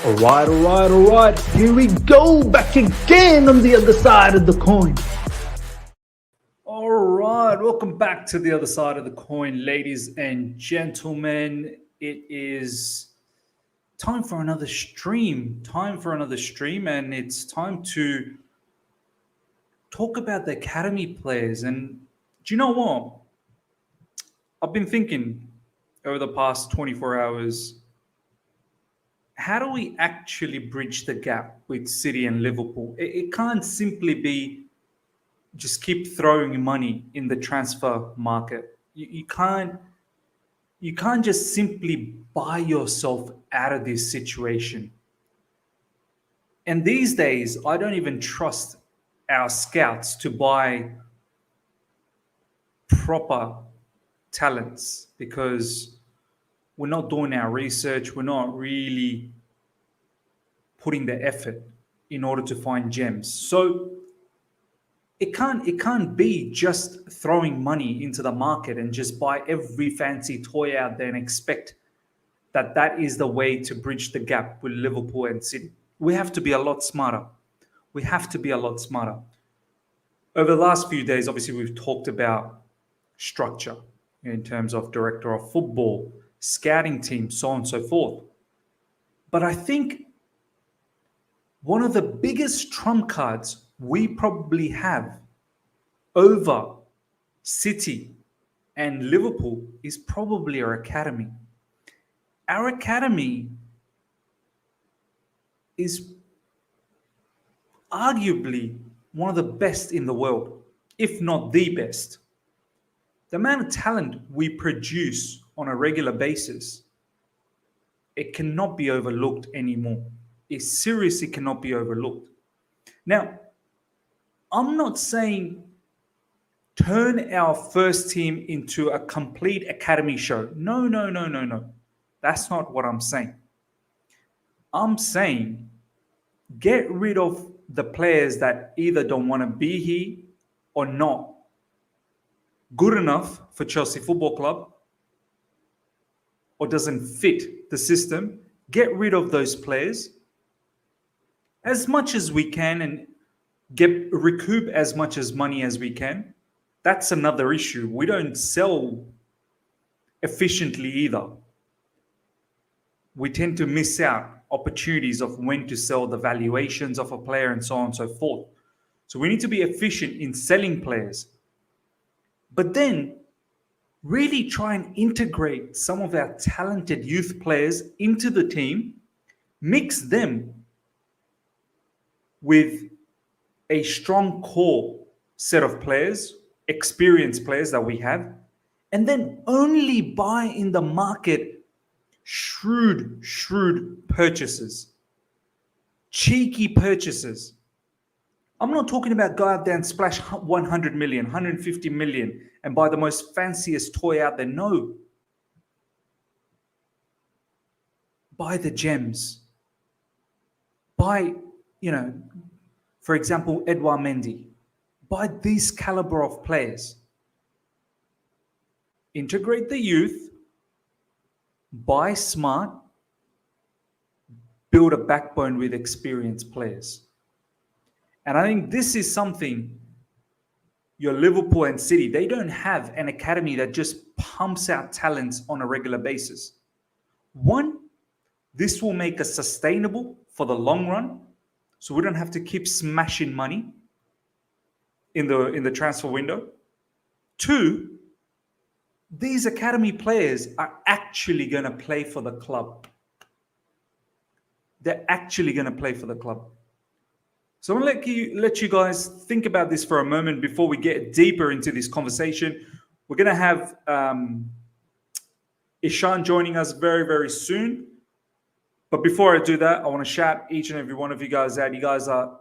All right. Here we go, back again on the other side of the coin. All right, welcome back to the other side of the coin, ladies and gentlemen. It is time for another stream. And it's time to talk about the academy players. And do you know what? I've been thinking over the past 24 hours, how do we actually bridge the gap with City and Liverpool? It can't simply be just keep throwing money in the transfer market. You can't just simply buy yourself out of this situation. And these days, I don't even trust our scouts to buy proper talents because we're not doing our research. We're not really putting the effort in order to find gems. So it can't be just throwing money into the market and just buy every fancy toy out there and expect that is the way to bridge the gap with Liverpool and City. We have to be a lot smarter. Over the last few days, obviously, we've talked about structure in terms of director of football, scouting team, so on and so forth. But I think one of the biggest trump cards we probably have over City and Liverpool is probably our academy. Our academy is arguably one of the best in the world, if not the best. The amount of talent we produce on a regular basis, it cannot be overlooked anymore. It seriously cannot be overlooked. Now, I'm not saying turn our first team into a complete academy show. No. That's not what I'm saying. I'm saying get rid of the players that either don't want to be here or not good enough for Chelsea Football Club or doesn't fit the system. Get rid of those players as much as we can and recoup as much as money as we can. That's another issue. We don't sell efficiently either. We tend to miss out opportunities of when to sell, the valuations of a player, and so on and so forth. So we need to be efficient in selling players. But then really try and integrate some of our talented youth players into the team, mix them with a strong core set of players, experienced players that we have, and then only buy in the market shrewd purchases, cheeky purchases. I'm not talking about go out there and splash 100 million, 150 million and buy the most fanciest toy out there. No. Buy the gems. Buy, for example, Edouard Mendy. Buy this caliber of players. Integrate the youth. Buy smart. Build a backbone with experienced players. And I think this is something your Liverpool and City, they don't have an academy that just pumps out talents on a regular basis. One, this will make us sustainable for the long run, so we don't have to keep smashing money in the transfer window. Two, these academy players are actually going to play for the club. They're actually going to play for the club. So I'm going to let you guys think about this for a moment before we get deeper into this conversation. We're going to have Ishan joining us very, very soon. But before I do that, I want to shout each and every one of you guys out. You guys are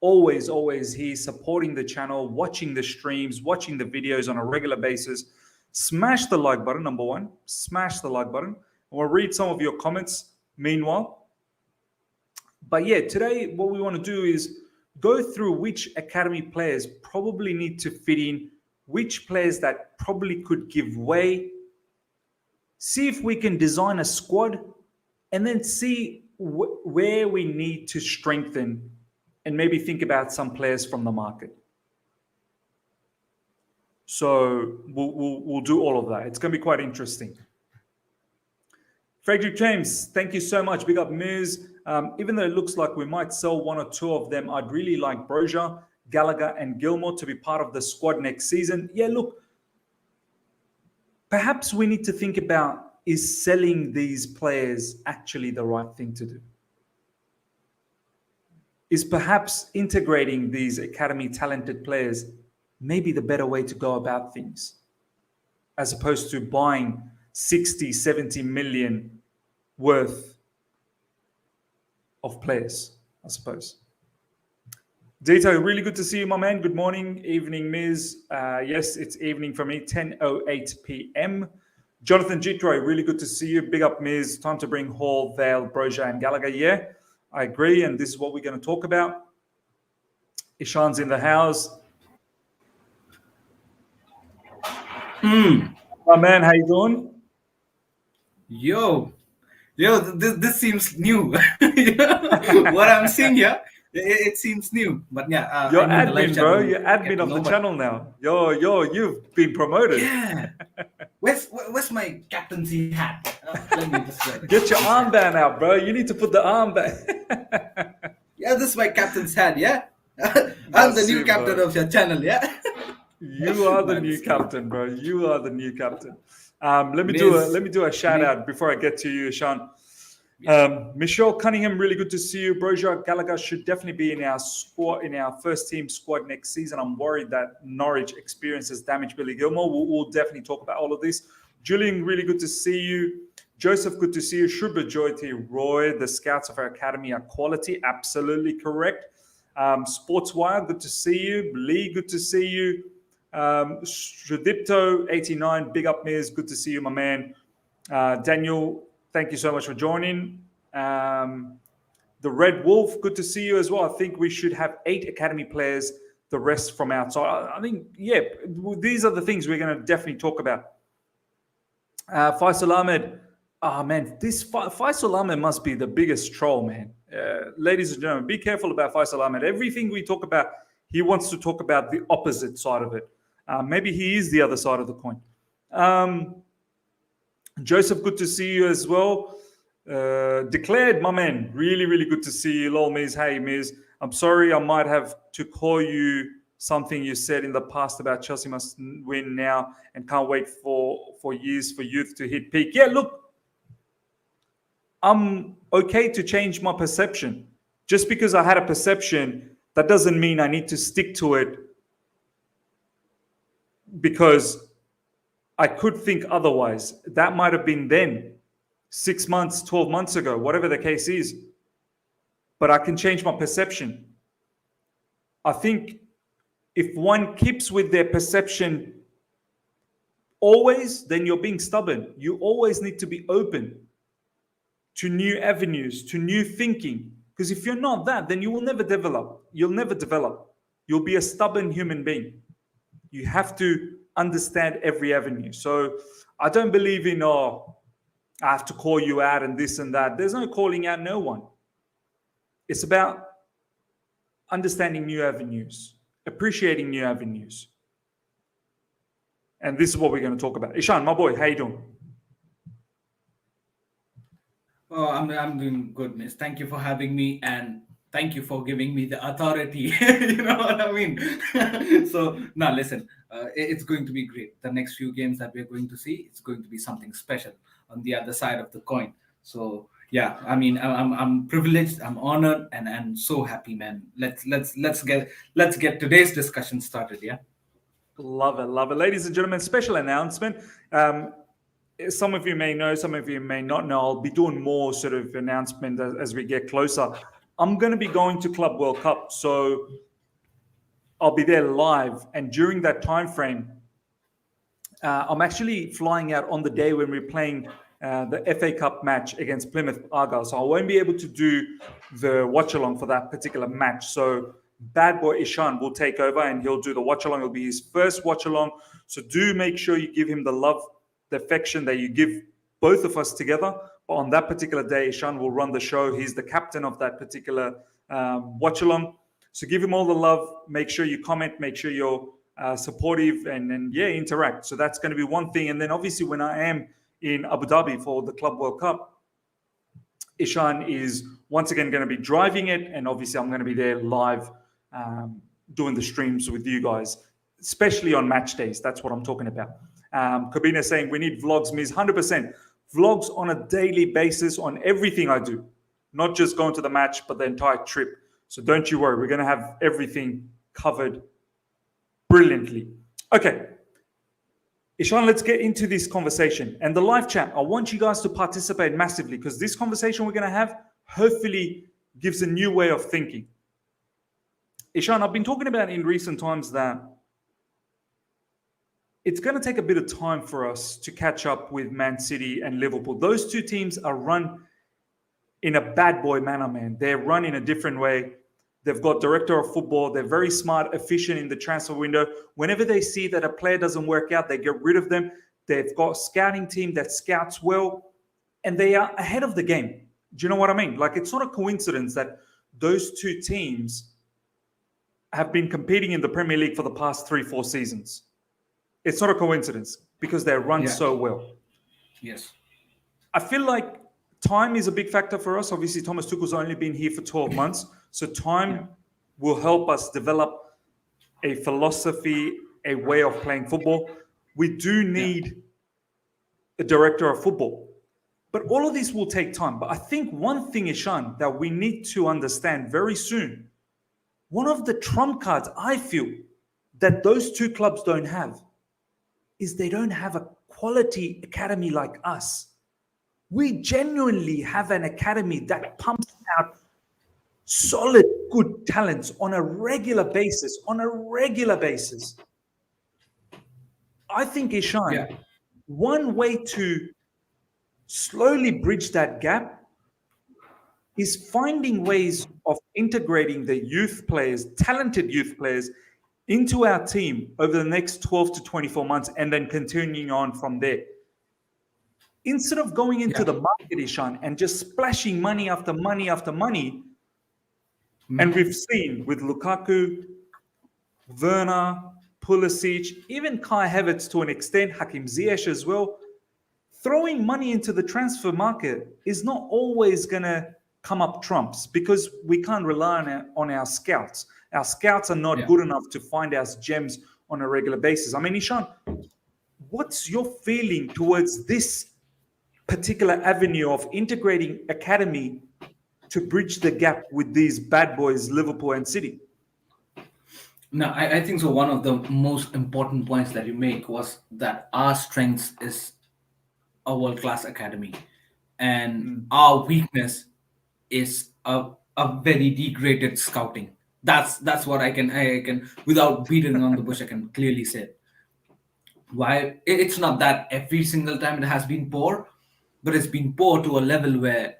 always here supporting the channel, watching the streams, watching the videos on a regular basis. Smash the like button, number one. Smash the like button. I will read some of your comments meanwhile. But yeah, today what we want to do is go through which academy players probably need to fit in, which players that probably could give way, see if we can design a squad, and then see where we need to strengthen and maybe think about some players from the market. So we'll do all of that. It's going to be quite interesting. Frederick James, thank you so much. Big up Miz. Even though it looks like we might sell one or two of them, I'd really like Broja, Gallagher, and Gilmore to be part of the squad next season. Yeah, look, perhaps we need to think about, is selling these players actually the right thing to do? Is perhaps integrating these academy talented players maybe the better way to go about things, as opposed to buying 60, 70 million worth of players, I suppose. Dito, really good to see you, my man. Good morning, evening, Miz. Yes, it's evening for me, 10:08 p.m. Jonathan Jitroy, really good to see you. Big up, Miz. Time to bring Hall, Vale, Broja, and Gallagher. Yeah, I agree, and this is what we're going to talk about. Ishan's in the house. My man, how you doing? Yo, this seems new. What I'm seeing here, it seems new. But yeah, You're I mean, the live admin, chat bro. will You're get admin to of know, the but channel now. You've been promoted. yeah, where's my captaincy hat? Let me just Get your armband out, bro. You need to put the armband. Yeah, this is my captain's hat. Yeah, I'm the That's new it, captain bro. of your channel. Yeah, You are the no, new just kidding. captain, bro. You are the new captain. Let me Miss, do a shout Miss, out before I get to you, Ishan. yeah. Michelle Cunningham, really good to see you. Broja Gallagher should definitely be in our squad, in our first team squad next season. I'm worried that Norwich experiences damage Billy Gilmore. We'll definitely talk about all of this. Julian, really good to see you. Joseph, good to see you. Shubha Jyoti Roy, the scouts of our academy are quality. Absolutely correct. Sportswire, good to see you. Lee, good to see you. Shudipto 89, big up, Miz. Good to see you, my man. Daniel, thank you so much for joining. The Red Wolf, good to see you as well. I think we should have 8 academy players, the rest from outside. I think, yeah, these are the things we're going to definitely talk about. Faisal Ahmed, man, this Faisal Ahmed must be the biggest troll, man. Ladies and gentlemen, be careful about Faisal Ahmed. Everything we talk about, he wants to talk about the opposite side of it. Maybe he is the other side of the coin. Joseph, good to see you as well. Declared, my man, really, really good to see you. Lol, Miz, hey, Miz. I'm sorry I might have to call you something you said in the past about Chelsea must win now and can't wait for years for youth to hit peak. Yeah, look, I'm okay to change my perception. Just because I had a perception, that doesn't mean I need to stick to it, because I could think otherwise. That might have been then, 6 months, 12 months ago, whatever the case is. But I can change my perception. I think if one keeps with their perception always, then you're being stubborn. You always need to be open to new avenues, to new thinking. Because if you're not that, then you will never develop. You'll never develop. You'll be a stubborn human being. You have to understand every avenue. So I don't believe in, I have to call you out and this and that. There's no calling out no one. It's about understanding new avenues, appreciating new avenues. And this is what we're going to talk about. Ishan, my boy, how you doing? Oh, I'm doing good, Miss. Thank you for having me, and thank you for giving me the authority. You know what I mean? So now, listen, it's going to be great. The next few games that we're going to see, it's going to be something special on the other side of the coin. So yeah, I mean, I'm privileged, I'm honored, and so happy, man. Let's get today's discussion started. Yeah. Love it, love it. Ladies and gentlemen, special announcement. Some of you may know, some of you may not know. I'll be doing more sort of announcement as we get closer. I'm going to be going to Club World Cup, so I'll be there live. And during that time frame, I'm actually flying out on the day when we're playing the FA Cup match against Plymouth Argyle. So I won't be able to do the watch along for that particular match. So Bad Boy Ishan will take over and he'll do the watch along. It'll be his first watch along. So do make sure you give him the love, the affection that you give both of us together. on that particular day, Ishan will run the show. He's the captain of that particular watch along. So give him all the love. Make sure you comment. Make sure you're supportive and yeah, interact. So that's going to be one thing. And then obviously when I am in Abu Dhabi for the Club World Cup, Ishan is once again going to be driving it, and obviously I'm going to be there live doing the streams with you guys, especially on match days. That's what I'm talking about. Kabina saying we need vlogs, Miz, 100%. Vlogs on a daily basis on everything I do, not just going to the match, but the entire trip. So don't you worry, we're going to have everything covered brilliantly. Okay, Ishan, let's get into this conversation. And the live chat, I want you guys to participate massively because this conversation we're going to have hopefully gives a new way of thinking. Ishan, I've been talking about in recent times that it's going to take a bit of time for us to catch up with Man City and Liverpool. Those two teams are run in a bad boy manner, man. They're run in a different way. They've got director of football. They're very smart, efficient in the transfer window. Whenever they see that a player doesn't work out, they get rid of them. They've got a scouting team that scouts well, and they are ahead of the game. Do you know what I mean? Like, it's not a coincidence that those two teams have been competing in the Premier League for the past 3-4 seasons. It's not a coincidence because they're run so well. Yes. I feel like time is a big factor for us. Obviously, Thomas Tuchel's only been here for 12 months. So time will help us develop a philosophy, a way of playing football. We do need a director of football. But all of this will take time. But I think one thing, Ishan, that we need to understand very soon, one of the trump cards I feel that those two clubs don't have is they don't have a quality academy like us. We genuinely have an academy that pumps out solid, good talents on a regular basis. I think, Ishan, one way to slowly bridge that gap is finding ways of integrating the youth players, talented youth players, into our team over the next 12 to 24 months and then continuing on from there. Instead of going into the market, Ishan, and just splashing money after money after money, and we've seen with Lukaku, Werner, Pulisic, even Kai Havertz to an extent, Hakim Ziyech as well, throwing money into the transfer market is not always going to come up trumps because we can't rely on our scouts. Our scouts are not good enough to find us gems on a regular basis. I mean, Ishan, what's your feeling towards this particular avenue of integrating academy to bridge the gap with these bad boys, Liverpool and City? No, I think so. One of the most important points that you make was that our strength is a world-class academy, and our weakness is a very degraded scouting. That's what I can without beating on the bush, I can clearly say. Why it's not that every single time it has been poor, but it's been poor to a level where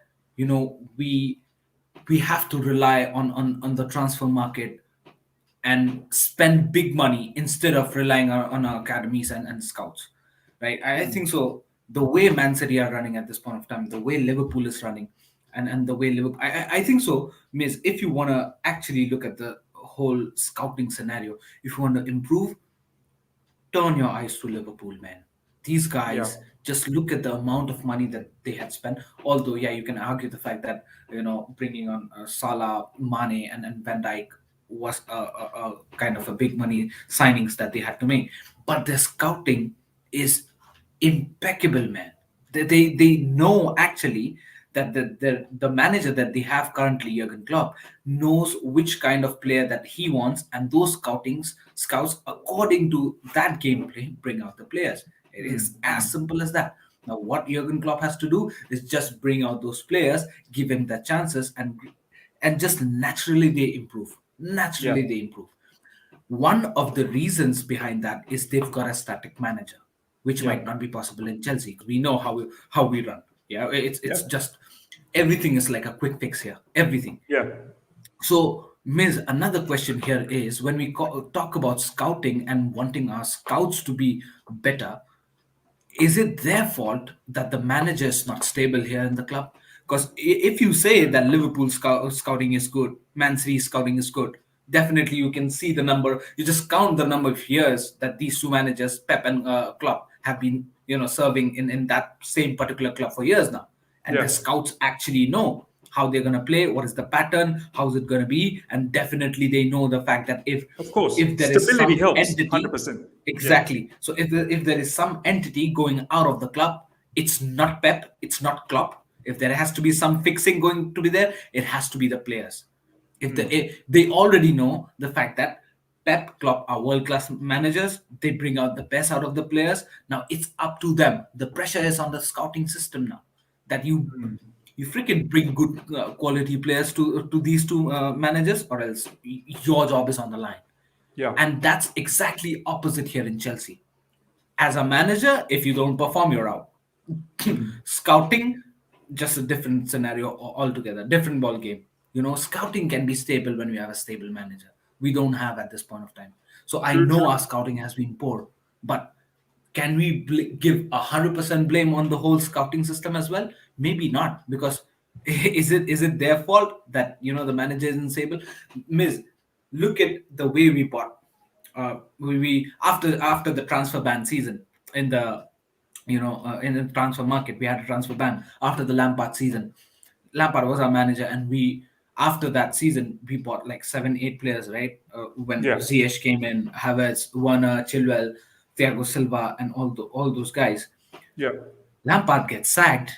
we have to rely on the transfer market and spend big money instead of relying on our academies and scouts, right? I think so. The way Man City are running at this point of time, the way Liverpool is running, and the way Liverpool, I think so, Miss, if you want to actually look at the whole scouting scenario, if you want to improve, turn your eyes to Liverpool, man. These guys, just look at the amount of money that they had spent. Although, you can argue the fact that bringing on Salah, Mane, and Van Dijk was a kind of a big money signings that they had to make. But their scouting is impeccable, man. They know actually that the manager that they have currently, Jurgen Klopp, knows which kind of player that he wants, and those scouts according to that gameplay bring out the players. It is as simple as that. Now, what Jurgen Klopp has to do is just bring out those players, give them the chances, and just naturally they improve. They improve. One of the reasons behind that is they've got a static manager, which might not be possible in Chelsea because we know how we run. It's just everything is like a quick fix here. Everything. So, Miz, another question here is when we talk about scouting and wanting our scouts to be better, is it their fault that the manager is not stable here in the club? Because if you say that Liverpool scouting is good, Man City scouting is good, definitely you can see the number. You just count the number of years that these two managers, Pep and Klopp, have been serving in that same particular club for years now, and the Yeah, scouts actually know how they're gonna play, what is the pattern, how's it gonna be, and definitely they know the fact that of course. if there is Stability some helps, entity. 100%. Yeah. Exactly. So if there is some entity going out of the club, it's not Pep, it's not Klopp. If there has to be some fixing going to be there, it has to be the players. If they already know the fact that Pep, Klopp are world class managers, they bring out the best out of the players. Now it's up to them. The pressure is on the scouting system now, that you freaking bring good quality players to these two managers, or else your job is on the line. Yeah. And that's exactly opposite here in Chelsea. As a manager, if you don't perform, you're out. Scouting, just a different scenario altogether, different ball game. Scouting can be stable when we have a stable manager. We don't have at this point of time. So I True, know true. our scouting has been poor, but can we give 100% blame on the whole scouting system as well? Maybe not, because is it their fault that the manager isn't stable? Miss, look at the way we bought. We after the transfer ban season in the in the transfer market, we had a transfer ban after the Lampard season. Lampard was our manager, and we after that season we bought like 7, 8 players, right? When Yeah. Ziyech came in, Havertz, Werner, Chilwell, Thiago Silva, and all those guys. Yeah. Lampard gets sacked,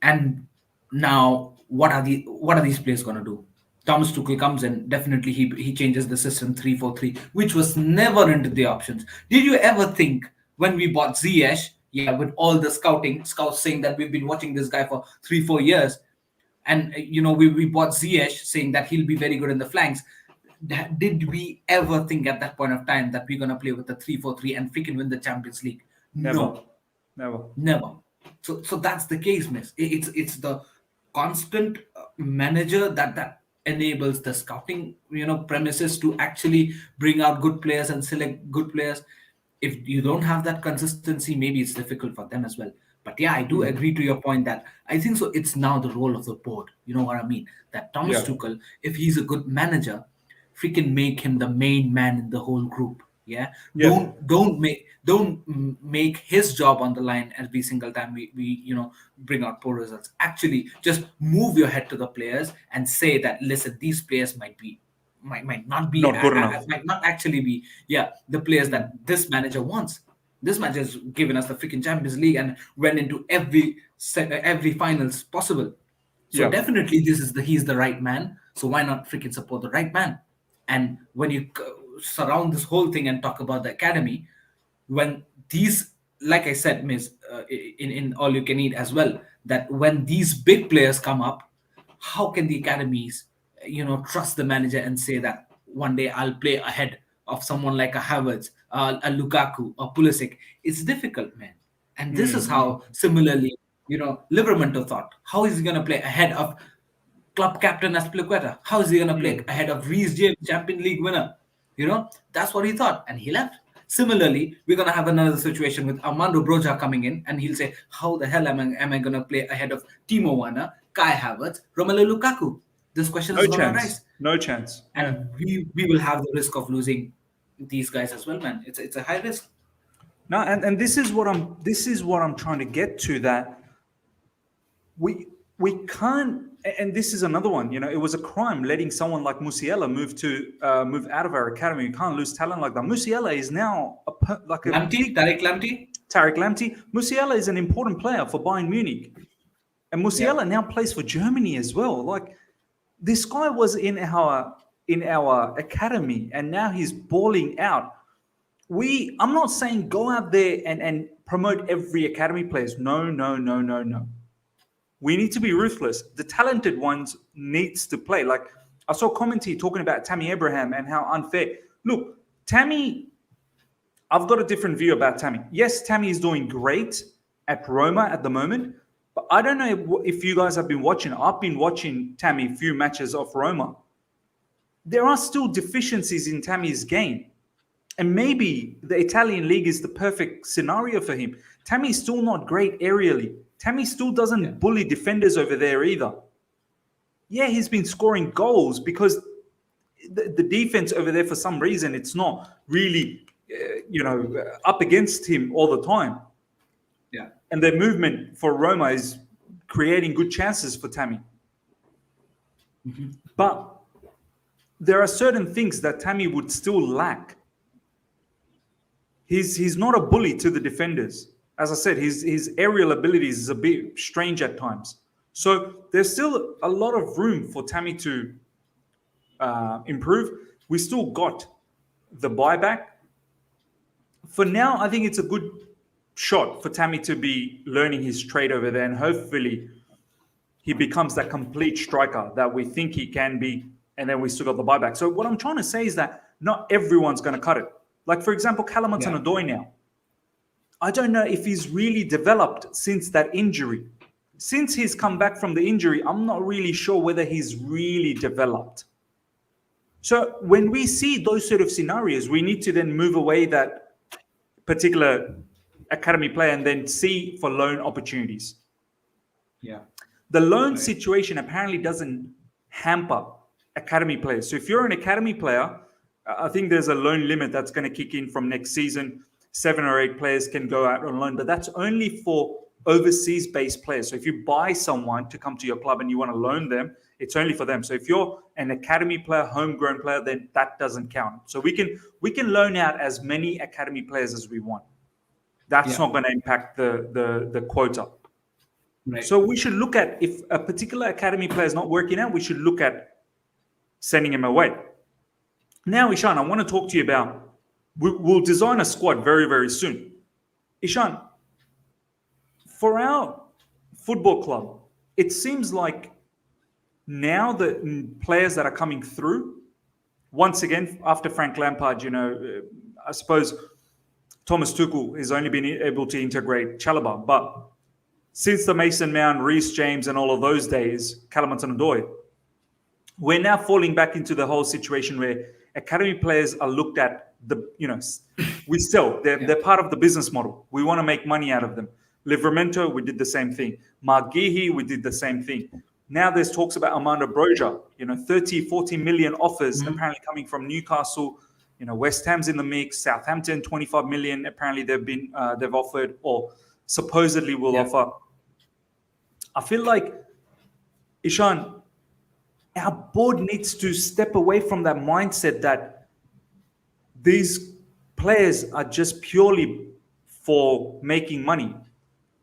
and now what are these players going to do? Thomas Tuchel comes in. Definitely, he changes the system 3-4-3, which was never into the options. Did you ever think when we bought Ziyech, yeah, with all the scouts saying that we've been watching this guy for 3-4 years, and we bought Ziyech saying that he'll be very good in the flanks. Did we ever think at that point of time that we're gonna play with the 3-4-3 and freaking win the Champions League? Never. No. Never. Never. So that's the case, miss. It's the constant manager that enables the scouting premises to actually bring out good players and select good players. If you don't have that consistency, maybe it's difficult for them as well. But yeah, I do agree to your point that I think so. It's now the role of the board. You know what I mean? That Thomas Yeah. Tuchel, if he's a good manager, freaking make him the main man in the whole group. Yeah, Yeah. don't make his job on the line every single time we bring out poor results. Actually, just move your head to the players and say that, listen, these players might not be Not good enough. might not actually be, yeah, the players that this manager wants. This manager has given us the freaking Champions League and went into every finals possible. So Yeah. definitely, he's the right man. So why not freaking support the right man? And when you surround this whole thing and talk about the academy, when these, like I said, Miss, in all you can eat as well, that when these big players come up, how can the academies, trust the manager and say that one day I'll play ahead of someone like a Havertz, a Lukaku, or Pulisic? It's difficult, man. And this is Mm. how similarly, Livermore thought. How is he going to play ahead of club captain Aspilicueta? How is he going to play Mm. ahead of Reece James, Champion League winner? That's what he thought, and he left. Similarly, we're going to have another situation with Armando Broja coming in, and he'll say, how the hell am I going to play ahead of Timo Werner, Kai Havertz, Romelu Lukaku? This question No is going to chance. arise. No chance. Yeah. And we will have the risk of losing these guys as well, man. It's a high risk. No, and this is what I'm trying to get to, that we can't, and this is another one. It was a crime letting someone like Musiala move out of our academy. You can't lose talent like that. Musiala is now like a Lamptey, big Tariq Lamptey? Tariq Lamptey. Musiala is an important player for Bayern Munich, and Yeah. Musiala now plays for Germany as well. Like, this guy was in our academy, and now he's balling out. I'm not saying go out there and promote every academy players. No, no, no, no, no. We need to be ruthless. The talented ones needs to play. Like, I saw commentary talking about Tammy Abraham and how unfair. Look, Tammy, I've got a different view about Tammy. Yes, Tammy is doing great at Roma at the moment, but I don't know if you guys have been watching. I've been watching Tammy a few matches of Roma. There are still deficiencies in Tammy's game. And maybe the Italian league is the perfect scenario for him. Tammy's still not great aerially. Tammy still Yeah. doesn't bully defenders over there either. Yeah, he's been scoring goals because the defense over there, for some reason, it's not really, up against him all the time. Yeah. And their movement for Roma is creating good chances for Tammy. But there are certain things that Tammy would still lack. He's not a bully to the defenders. As I said, his aerial abilities is a bit strange at times. So there's still a lot of room for Tammy to improve. We still got the buyback. For now, I think it's a good shot for Tammy to be learning his trade over there, and hopefully he becomes that complete striker that we think he can be, and then we still got the buyback. So what I'm trying to say is that not everyone's going to cut it. Like, for example, Callum Yeah. Hudson-Odoi now. I don't know if he's really developed since that injury. Since he's come back from the injury, I'm not really sure whether he's really developed. So when we see those sort of scenarios, we need to then move away that particular academy player and then see for loan opportunities. Yeah. The loan Right. situation apparently doesn't hamper academy players. So if you're an academy player, I think there's a loan limit that's going to kick in from next season. 7 or 8 players can go out on loan, but that's only for overseas based players. So if you buy someone to come to your club and you want to loan them, it's only for them. So if you're an academy player, homegrown player, then that doesn't count. So we can loan out as many academy players as we want. That's Yeah. not going to impact the quota. Right. So we should look at, if a particular academy player is not working out, we should look at sending him away. Now, Ishan, I want to talk to you about, we'll design a squad very, very soon. Ishan, for our football club, it seems like now the players that are coming through, once again, after Frank Lampard, I suppose Thomas Tuchel has only been able to integrate Chalobah, but since the Mason Mount, Reece James, and all of those days, Callum Hudson-Odoi, we're now falling back into the whole situation where academy players are looked at we sell. They're part of the business model. We want to make money out of them. Livramento, we did the same thing. Margihi, we did the same thing. Now there's talks about Armando Broja, 30, 40 million offers apparently coming from Newcastle. West Ham's in the mix. Southampton, 25 million. Apparently they've offered or supposedly will offer. I feel like, Ishan, our board needs to step away from that mindset that these players are just purely for making money.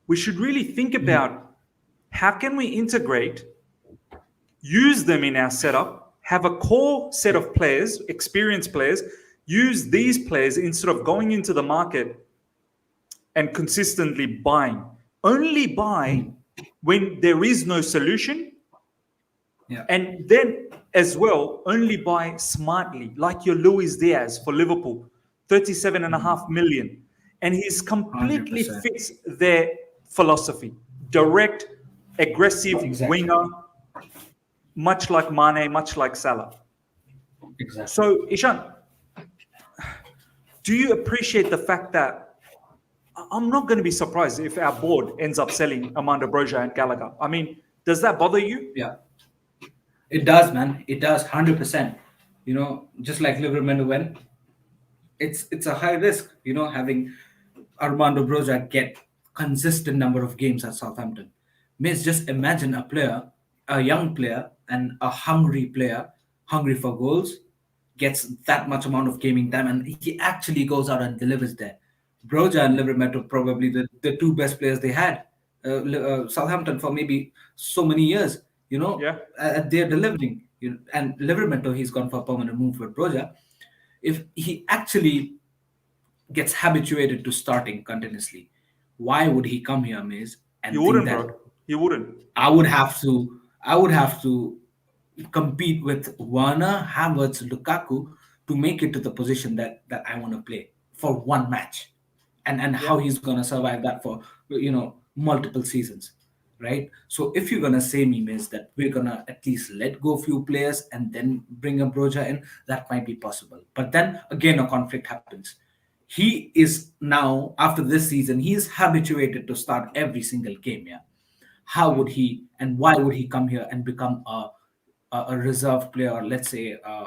We should really think about how can we integrate, use them in our setup, have a core set of players, experienced players, use these players instead of going into the market and consistently buying. Only buy when there is no solution. Yeah. And then as well, only buy smartly, like your Luis Diaz for Liverpool, 37.5 million. And he's completely 100%. fits their philosophy. Direct, aggressive Exactly. winger, much like Mane, much like Salah. Exactly. So, Ishan, do you appreciate the fact that I'm not going to be surprised if our board ends up selling Armando Broja and Gallagher? I mean, does that bother you? Yeah. It does, man. It does, 100%. Just like Liverpool went, it's a high risk, having Armando Broja get consistent number of games at Southampton. Means just imagine a young player and a hungry player, hungry for goals, gets that much amount of gaming time, and he actually goes out and delivers there. Broja and Liverpool probably the two best players they had. Southampton for maybe so many years, Yeah. they're delivering. And Liverpool, he's gone for a permanent move with Broja. If he actually gets habituated to starting continuously, why would he come here, Maze, and You think wouldn't, that bro. You wouldn't. I would have to compete with Werner, Havertz, Lukaku to make it to the position that I want to play for one match, and Yeah. how he's gonna survive that for multiple seasons, right? So if you're gonna say me is that we're gonna at least let go few players and then bring a Broja in, that might be possible. But then again, a conflict happens. He is now after this season, he is habituated to start every single game. Yeah, how would Mm. he and why would he come here and become a reserve player, or let's say a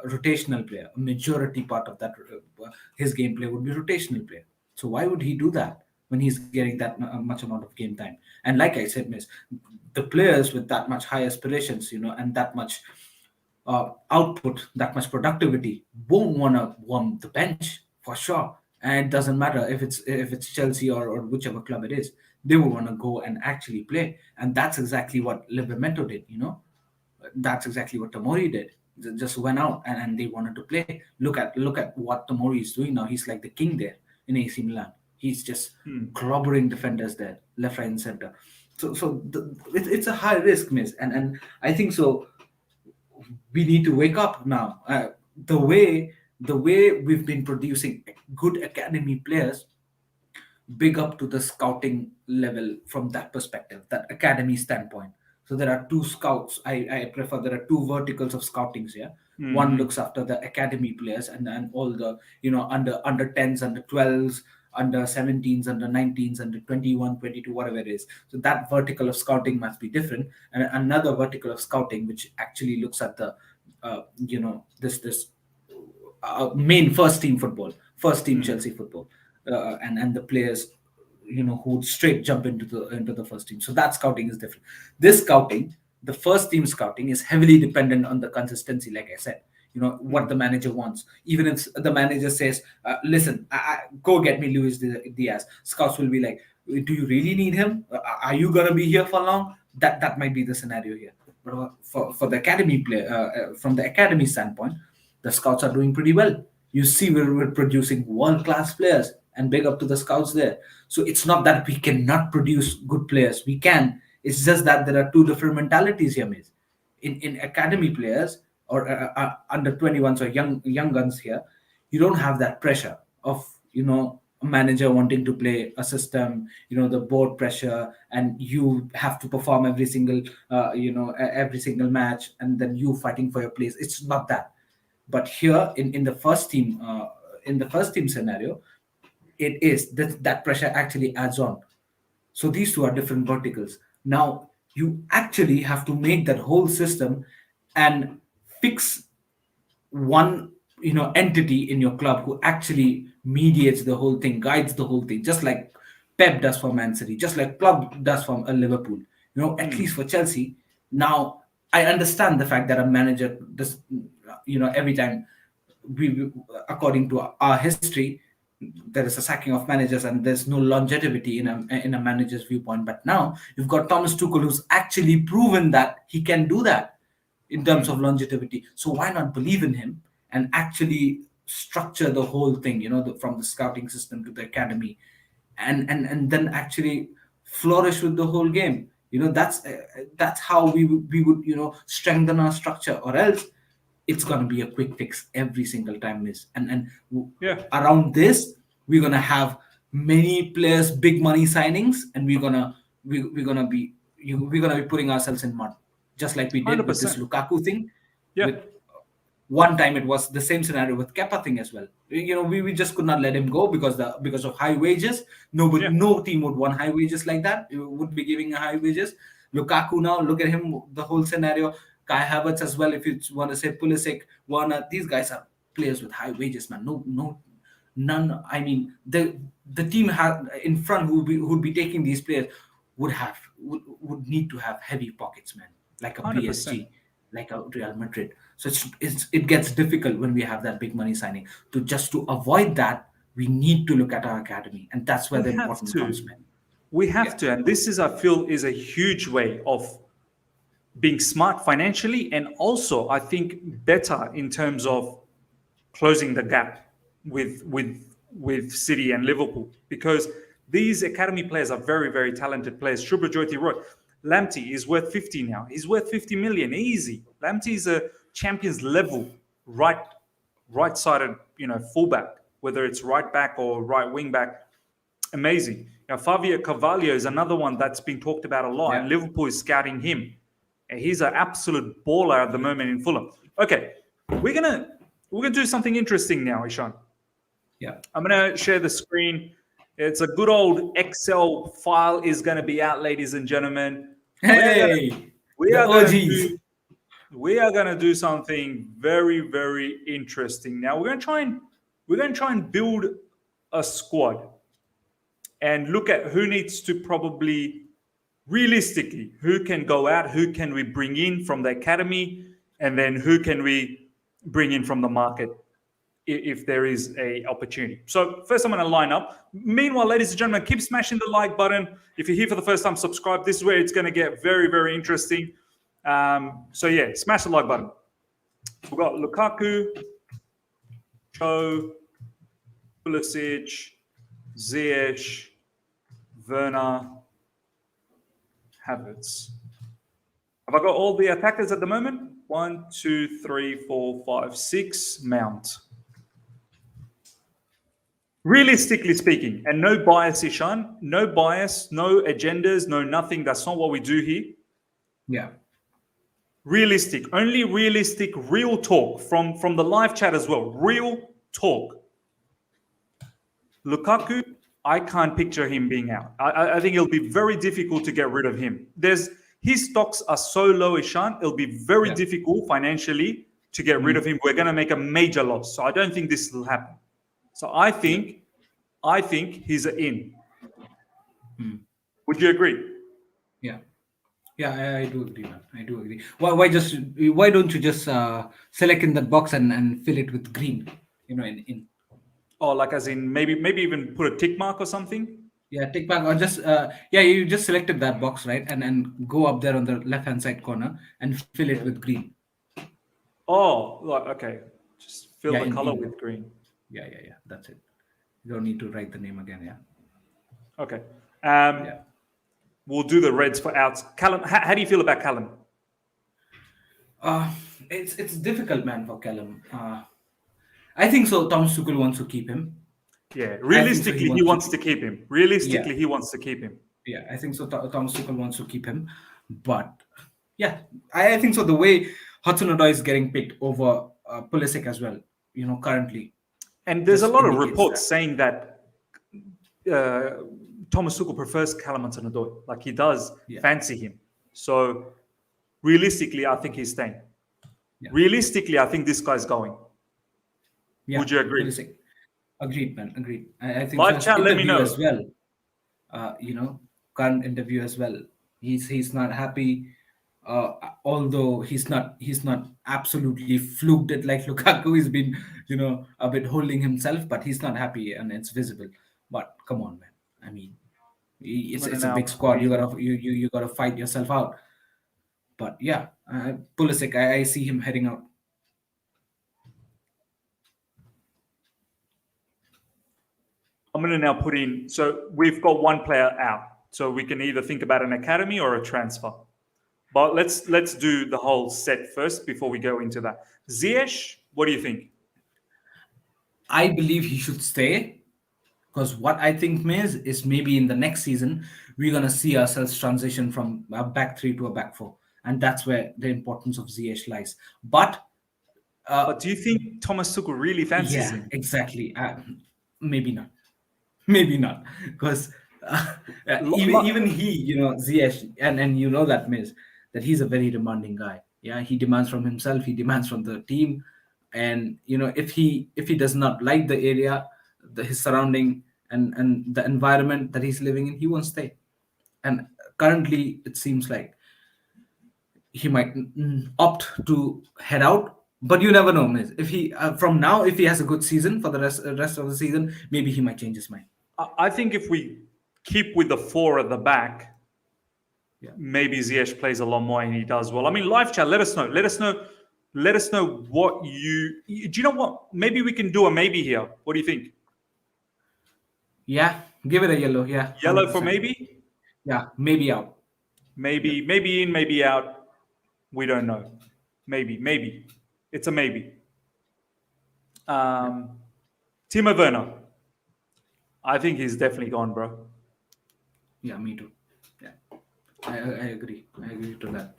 rotational player? A majority part of that his gameplay would be rotational player. So why would he do that when he's getting that much amount of game time? And like I said, miss, the players with that much high aspirations, and that much output, that much productivity, won't want to warm the bench for sure. And it doesn't matter if it's Chelsea or whichever club it is, they will want to go and actually play. And that's exactly what Livramento did. That's exactly what Tomori did. They just went out and they wanted to play. Look at what Tomori is doing now. He's like the king there in AC Milan. He's just Mm. clobbering defenders there, left, right, and center. It's a high risk, miss, and I think so we need to wake up now. The way we've been producing good academy players, big up to the scouting level from that perspective, that academy standpoint. So there are two scouts. I prefer there are two verticals of scoutings here. One Mm-hmm. looks after the academy players and all the under 10s, under 12s, under 17s, under 19s, under 21, 22, whatever it is. So that vertical of scouting must be different, and another vertical of scouting which actually looks at the this main first team football, first team Mm. Chelsea football, and the players who would straight jump into the first team. So that scouting is different. This scouting, the first team scouting, is heavily dependent on the consistency. Like I said, what Mm. the manager wants. Even if the manager says, "Listen, go get me Luis Diaz," scouts will be like, "Do you really need him? Are you gonna be here for long?" That might be the scenario here. But for the academy player, from the academy standpoint, the scouts are doing pretty well. You see, we're producing world class players, and big up to the scouts there. So it's not that we cannot produce good players. We can. It's just that there are two different mentalities here, Miss. In academy players or under 21s or young guns here, you don't have that pressure of a manager wanting to play a system, the board pressure, and you have to perform every single match, and then you fighting for your place. It's not that. But here in the first team scenario, it is that pressure actually adds on. So these two are different verticals. Now you actually have to make that whole system and fix one entity in your club who actually mediates the whole thing, guides the whole thing, just like Pep does for Man City, just like Club does for Liverpool. At Mm. least for Chelsea. Now I understand the fact that a manager does, every time according to our history, there is a sacking of managers and there's no longevity in a manager's viewpoint. But now you've got Thomas Tuchel, who's actually proven that he can do that in terms Mm. of longevity. So why not believe in him and actually structure the whole thing, from the scouting system to the academy, and then actually flourish with the whole game. That's how we would strengthen our structure, or else it's gonna be a quick fix every single time, miss. And Yeah, around this, we're gonna have many players, big money signings, and we're gonna be putting ourselves in mud, just like we did with this 100%. Lukaku thing. Yeah, With one time, it was the same scenario with Kepa thing as well. We just could not let him go because of high wages. yeah, No team would want high wages like that. It would be giving high wages. Lukaku now, look at him, the whole scenario. Kai Havertz as well. If you want to say Pulisic, Werner, these guys are players with high wages, man. No, no, none. I mean, the team in front who'd be taking these players would need to have heavy pockets, man, like a 100%. PSG, like a Real Madrid. So it gets difficult when we have that big money signing. To avoid that, we need to look at our academy, and that's where We the have important comes, to. man. We Yeah, have to. And this is, I feel, is a huge way of being smart financially, and also I think better in terms of closing the gap with City and Liverpool, because these academy players are very, very talented players. Shubhajyoti Roy, Lamptey is worth 50 now. He's worth 50 million easy. Lamptey is a Champions level right sided fullback, whether it's right back or right wing back. Amazing. Now, Fabio Carvalho is another one that's been talked about a lot, and Yeah. Liverpool is scouting him. And he's an absolute baller at the moment in Fulham. Okay, we're gonna we're gonna do something interesting now, Ishan. Yeah. I'm gonna share the screen. It's a good old Excel file is gonna be out, ladies and gentlemen. We're gonna Hey, we the are gonna OGs. do we are gonna do something very, very interesting. Now we're gonna try and build a squad and look at who needs to probably realistically who can go out, who can we bring in from the academy, and then who can we bring in from the market if there is a opportunity. So first I'm going to line up. Meanwhile, ladies and gentlemen, keep smashing the like button. If you're here for the first time, subscribe. This is where it's going to get very, very interesting. So yeah, smash the like button. We've got Lukaku, Cho, Pulisic, Ziyech, Werner, Havertz. Have I got all the attackers at the moment? 1, 2, 3, 4, 5, 6. Mount. Realistically speaking, and no bias, Ishan, no bias, no agendas, no nothing. That's not what we do here. Yeah. Realistic, only realistic, real talk from the live chat as well. Real talk. Lukaku, I can't picture him being out. I think it'll be very difficult to get rid of him. His stocks are so low, Ishan, it'll be very difficult financially to get rid of him. We're going to make a major loss. So I don't think this will happen. So I think he's an in. Would you agree? Yeah. Yeah, I do agree, man. I do agree. Why don't you just select in that box and fill it with green? In Or like as in maybe even put a tick mark or something? yeah, tick back or just you just selected that box, right? And go up there on the left hand side corner and fill it with green. Oh, like okay. Just fill Yeah, the color in. with green. Yeah. That's it. You don't need to write the name again. Yeah. Okay. Yeah. We'll do the reds for outs. Callum, how do you feel about Callum? It's difficult, man, for Callum. I think so. Thomas Tuchel wants to keep him. Yeah, I think so. realistically, he wants to keep him. Realistically, Yeah. he wants to keep him. Yeah, I think so. Thomas Tuchel wants to keep him, but yeah, I think so. The way Hudson-Odoi is getting picked over Pulisic as well, currently. And there's a Just lot of indicates reports that. saying that Thomas Tuchel prefers Callum Hudson-Odoi. Like he does fancy him. So realistically, I think he's staying. Yeah. Realistically, I think this guy's going. Yeah, Would you agree? Pulisic. Agreed, man. Agreed. I think Live so. chat, let me Interview know. as well. Current interview as well. He's not happy. Although he's not absolutely fluked it like Lukaku. He's been a bit holding himself, but he's not happy and it's visible. But come on, man. I mean, it's I'm a gonna big now squad. put You in- gotta you gotta fight yourself out. But yeah, Pulisic, I see him heading out. I'm going to now put in. So we've got one player out. So we can either think about an academy or a transfer. But let's do the whole set first before we go into that. Ziyech, what do you think? I believe he should stay because what I think is maybe in the next season we're gonna see ourselves transition from a back three to a back four, and that's where the importance of Ziyech lies. But But do you think Thomas Tuchel really fancies yeah, him? exactly. Maybe not. Maybe not because even Lo- he, Ziyech, and you know that Miz, that he's a very demanding guy. Yeah, he demands from himself, he demands from the team, and if he does not like the area, his surrounding and the environment that he's living in, he won't stay. And currently, it seems like he might opt to head out. But you never know, Miz. If he from now, if he has a good season for the rest of the season, maybe he might change his mind. I think if we keep with the four at the back, Yeah. maybe Ziyech plays a lot more and he does well. I mean, live chat, let us know. Let us know what you. Do you know what? Maybe we can do a maybe here. What do you think? Yeah, give it a yellow. Yeah, Yellow for 100%. maybe? Yeah, maybe out. Maybe in, maybe out. We don't know. Maybe. It's a maybe. Timo Werner. I think he's definitely gone, bro. Yeah, me too. Yeah, I agree. I agree to that.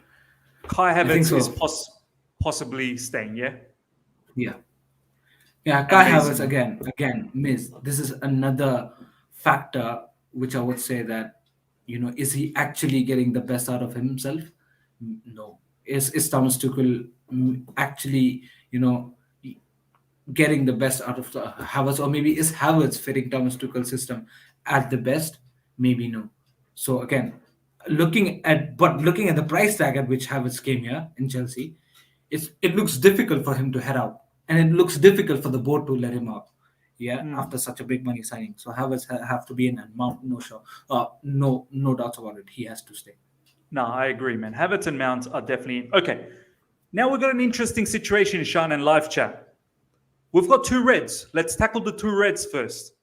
Kai I think Havertz is so. possibly staying, yeah? Yeah. Yeah, Kai Havertz Amazing. again, miss. This is another factor which I would say that, is he actually getting the best out of himself? No. Is Thomas Tuchel actually, getting the best out of the Havertz, or maybe is Havertz fitting Thomas Tuchel's system at the best? Maybe no. So again, looking at the price tag at which Havertz came here in Chelsea, it looks difficult for him to head out, and it looks difficult for the board to let him out. Yeah, Hmm. after such a big money signing, so Havertz have to be in, and Mount, no sure, no doubts about it. He has to stay. No, I agree, man. Havertz and Mount are definitely okay. Now we've got an interesting situation, Ishan, and live chat. We've got two reds. Let's tackle the two reds first.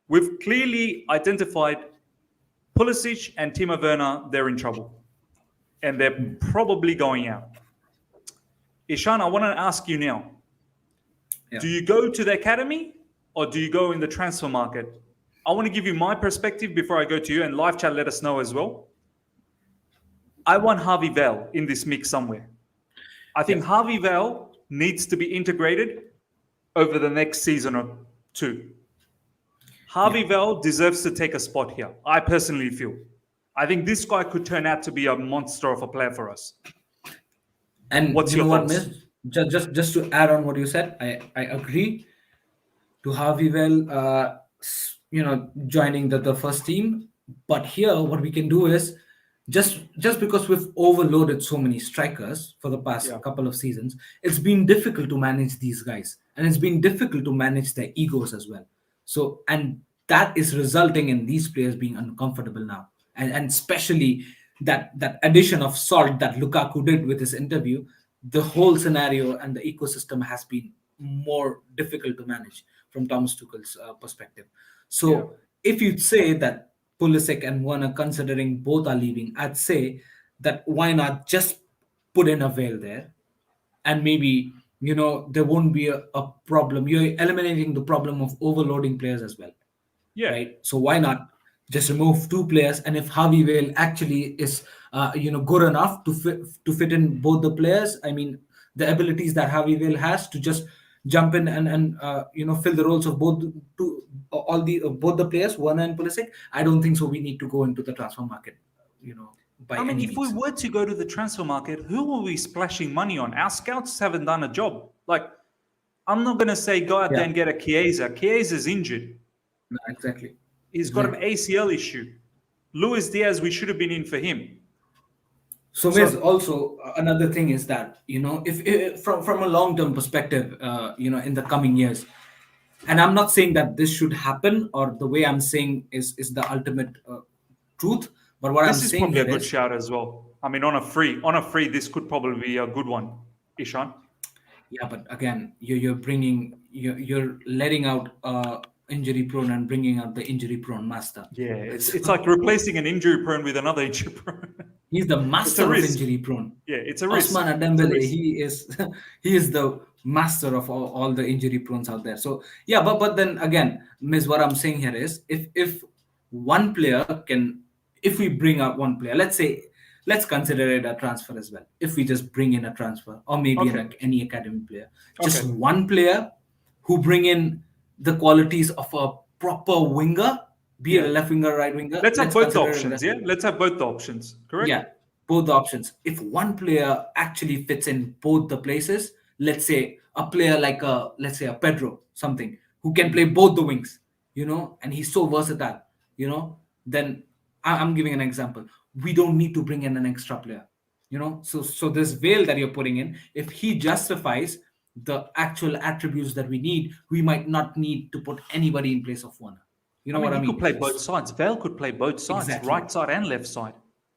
We've clearly identified Pulisic and Timo Werner, they're in trouble. And they're probably going out. Ishan, I want to ask you now, Yeah, do you go to the academy or do you go in the transfer market? I want to give you my perspective before I go to you, and live chat let us know as well. I want Harvey Vale in this mix somewhere. I yeah, think Harvey Vale needs to be integrated over the next season or two. yeah. Harvey Vale deserves to take a spot here. I personally feel. I think this guy could turn out to be a monster of a player for us. And What's you your know what, thoughts? Miss? Just to add on what you said, I agree to Harvey well, joining the first team. But here, what we can do is just because we've overloaded so many strikers for the Yeah. past couple of seasons, it's been difficult to manage these guys, and it's been difficult to manage their egos as well. So, and that is resulting in these players being uncomfortable now, and especially that addition of salt that Lukaku did with his interview, the whole scenario and the ecosystem has been more difficult to manage from Thomas Tuchel's perspective. Yeah. So if you say that Pulisic and Werner, considering both are leaving, I'd say that why not just put in a veil there, and maybe there won't be a problem. You're eliminating the problem of overloading players as well, Yeah. right? So why not just remove two players? And if Harvey Vale actually is, good enough to fit in both the players, I mean, the abilities that Harvey Vale has to just jump in and fill the roles of both to all the both the players, Werner and Pulisic. I don't think so. We need to go into the transfer market, by I mean, any if we means. were to go to the transfer market, who are we splashing money on? Our scouts haven't done a job. Like, I'm not going to say go out there Yeah, and get a Chiesa. Chiesa's injured. no, exactly, He's got an exactly. ACL issue. Luis Diaz, we should have been in for him. So, Miz, So also another thing is that if from a long term perspective, in the coming years, and I'm not saying that this should happen, or the way I'm saying is the ultimate truth, but what I'm this is saying probably a here good is, shout as well. I mean, on a free, this could probably be a good one, Ishan. yeah, but again, you're letting out injury prone and bringing out the injury prone master. Yeah, it's So like replacing an injury prone with another injury prone. he's the It's a master of risk. injury prone. Yeah, it's a risk. Osman It's a Dembele, risk. he is he is the master of all the injury prones out there. So yeah, but then again, Miss, what I'm saying here is, if one player can, if we bring out one player, let's consider it a transfer as well. If we just bring in a transfer, or maybe Okay. any academy player, just Okay. one player who bring in the qualities of a proper winger, be it Yeah. a left winger, right winger. Let's have Let's both the consider it options. left Yeah. winger. Let's have both the options. Correct. Yeah, both the options. If one player actually fits in both the places, let's say a player like let's say a Pedro, something who can play both the wings, and he's so versatile, then I'm giving an example. We don't need to bring in an extra player, So this veil that you're putting in, if he justifies the actual attributes that we need, we might not need to put anybody in place of one. You I know mean, what I he could mean? play both sides. Vale could play both sides, Exactly. right side and left side.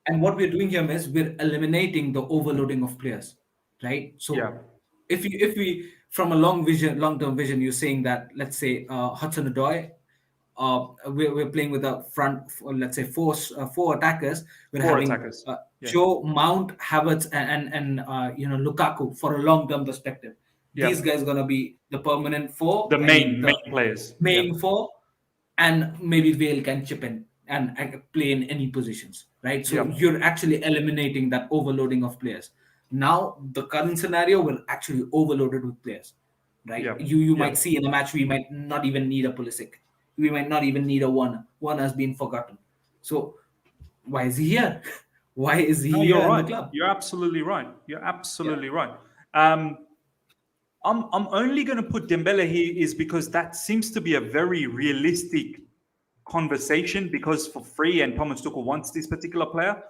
And what we're doing here is we're eliminating the overloading of players, right? Yeah. So if we from a long term vision, you're saying that, let's say Hudson Odoi, we're playing with a front, let's say four attackers. We're Four having attackers. Yeah. Joe, Mount, Havertz, and Lukaku for a long term perspective. Yeah. These guys gonna be the permanent four. The I mean main the players. Yeah. main four. and maybe Vale can chip in and play in any positions, right? So Yeah. you're actually eliminating that overloading of players. Now the current scenario will actually overloaded with players, right? Yeah. You Yeah. might see in a match we might not even need a Pulisic, we might not even need a one. One has been forgotten. So why is he here? Why is No, he you're here in the right. club? You're absolutely right. You're Yeah, absolutely right. Um, I'm only going to put Dembele here is because that seems to be a very realistic conversation because for free and Thomas Tuchel wants this particular player.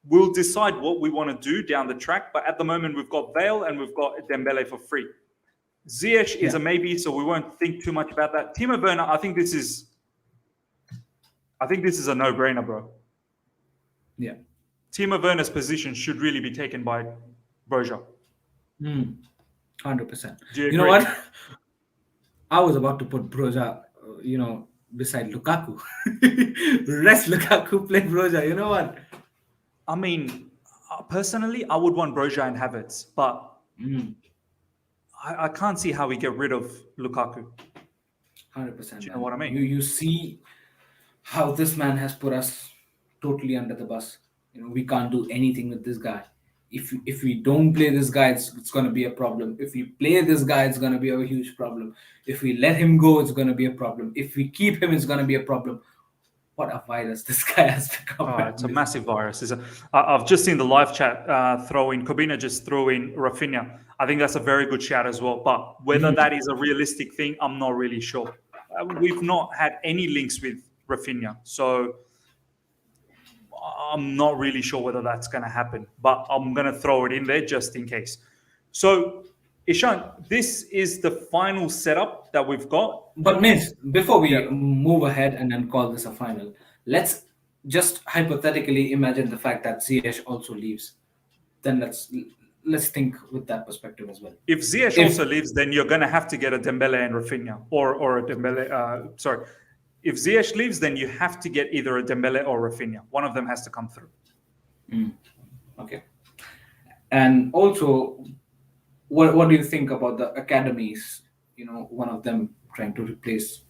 We'll decide what we want to do down the track, but at the moment we've got Vale and we've got Dembele for free. Ziyech is a yeah, maybe, so we won't think too much about that. Timo Werner, I think this is a no-brainer, bro. yeah. Timo Werner's position should really be taken by Broja. 100%. Do you You know agree? what? I was about to put Broja, beside Lukaku. Rest Lukaku, play Broja. You know what? I mean, personally, I would want Broja and Havertz, but Mm, I can't see how we get rid of Lukaku. Do 100%, you know man. what I mean? You see how this man has put us totally under the bus. We can't do anything with this guy. If we don't play this guy, it's going to be a problem. If we play this guy, it's going to be a huge problem. If we let him go, it's going to be a problem. If we keep him, it's going to be a problem. What a virus this guy has become, man. It's a massive virus. I've just seen the live chat throw in, Kobina just threw in Rafinha. I think that's a very good shout as well. But whether that is a realistic thing, I'm not really sure. We've not had any links with Rafinha. So I'm not really sure whether that's going to happen. But I'm going to throw it in there just in case. So, Ishan, this is the final setup that we've got. But Miss, before Yeah. we move ahead and then call this a final, let's just hypothetically imagine the fact that Ziyech also leaves. Then let's think with that perspective as well. If Ziyech If also leaves, then you're going to have to get a Dembele and Rafinha, or a Dembele. Sorry, if Ziyech leaves, then you have to get either a Dembele or Rafinha. One of them has to come through. Okay, and also, what do you think about the academies? One of them trying to replace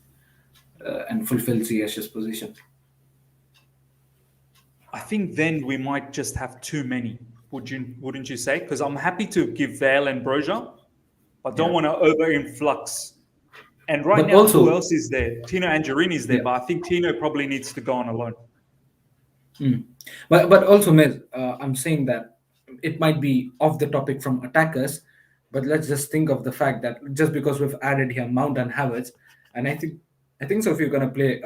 and fulfill Ziyech's position. I think then we might just have too many. Wouldn't you say? Because I'm happy to give Vale and Broja, but don't Yeah, want to over influx. And right but now, who also, else is there? Tino Angelini's there, yeah. but I think Tino probably needs to go on alone. But also, Miz, I'm saying that it might be off the topic from attackers, but let's just think of the fact that just because we've added here Mount and Havertz, and I think so. If you're gonna play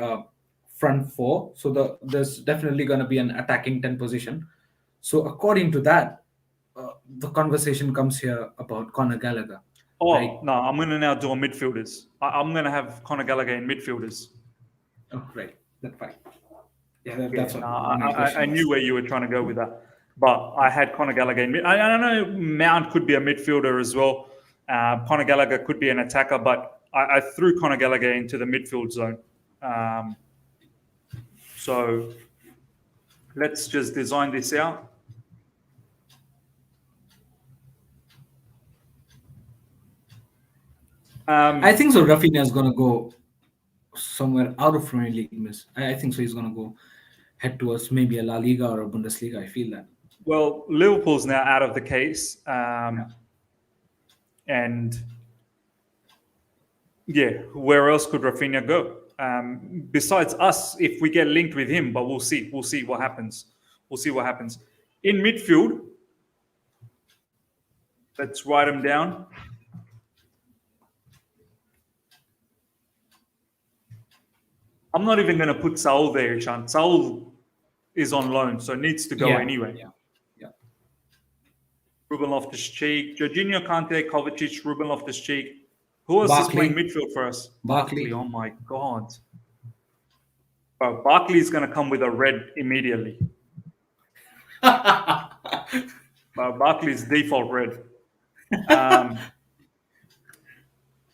front four, so there's definitely gonna be an attacking 10 position. So according to that, the conversation comes here about Conor Gallagher, right? Oh no, I'm going to now do a midfielders. I'm going to have Conor Gallagher in midfielders. Oh, right, that's fine. Yeah, Yeah, that's no, what my I question knew was. where you were trying to go with that, but I had Conor Gallagher in mid. I don't know. Mount could be a midfielder as well. Conor Gallagher could be an attacker, but I threw Conor Gallagher into the midfield zone. Um, so let's just design this out. I think so. Rafinha is gonna go somewhere out of Premier League, miss. I think so. He's gonna go head towards maybe a La Liga or a Bundesliga. I feel that. Well, Liverpool's now out of the case, Yeah. and yeah, where else could Rafinha go? Besides us, if we get linked with him, but we'll see. We'll see what happens. We'll see what happens. In midfield, let's write them down. I'm not even going to put Saul there, Ishan. Saul is on loan, so needs to go Yeah. anyway. Yeah. Yeah. Ruben Loftus-Cheek, Jorginho, Kante, Kovacic, Ruben Loftus-Cheek. Who else is playing Barkley. midfield for us? Barkley. Oh my God. Bro, Barkley is going to come with a red immediately. Barkley's default red.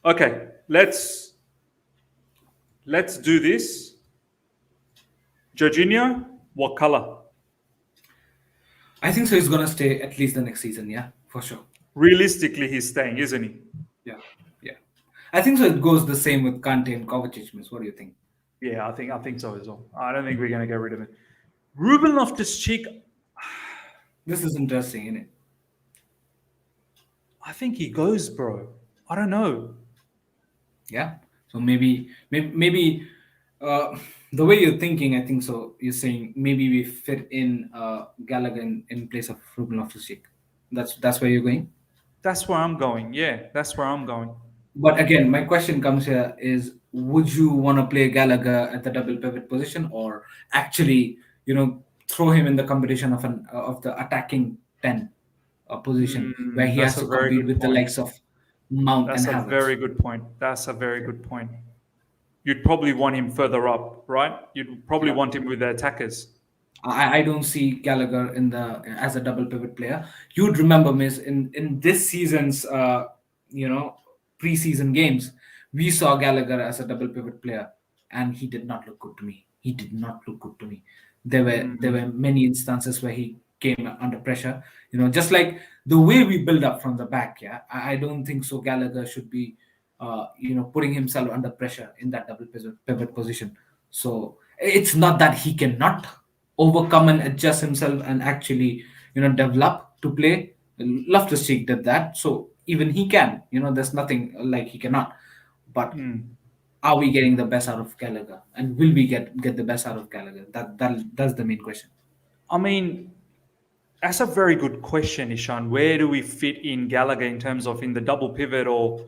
Okay, let's do this. Jorginho, what color? I think so. He's gonna stay at least the next season. Yeah, for sure. Realistically, he's staying, isn't he? Yeah. Yeah. I think so. It goes the same with Kante and Kovacic, miss. What do you think? Yeah, I think so as well. I don't think we're going to get rid of it. Ruben Loftus-Cheek, This is interesting, isn't it? I think he goes, bro. I don't know. Yeah. So maybe the way you're thinking, I think so. You're saying maybe we fit in Gallagher in place of Ruben Loftus-Cheek. That's where you're going. That's where I'm going. Yeah, that's where I'm going. But again, my question comes here is: would you want to play Gallagher at the double pivot position, or actually, throw him in the competition of the attacking 10 position where he That's has a to very compete good with the point. likes of Mount and That's a Havertz? very good point. That's a very good point. You'd probably want him further up, right? You'd probably Yeah. want him with the attackers. I don't see Gallagher in the as a double pivot player. You'd remember, Miss, in this season's you know preseason games, we saw Gallagher as a double pivot player, and he did not look good to me. He did not look good to me. There were Mm, many instances where he came under pressure. Just like the way we build up from the back. Yeah, I don't think so. Gallagher should be putting himself under pressure in that double pivot position. So it's not that he cannot overcome and adjust himself and actually develop to play. Loftus Cheek did that, so even he can. There's nothing like he cannot. But mm. are we getting the best out of Gallagher, and will we get the best out of Gallagher? That's the main question. I mean, that's a very good question, Ishan. Where do we fit in Gallagher in terms of in the double pivot or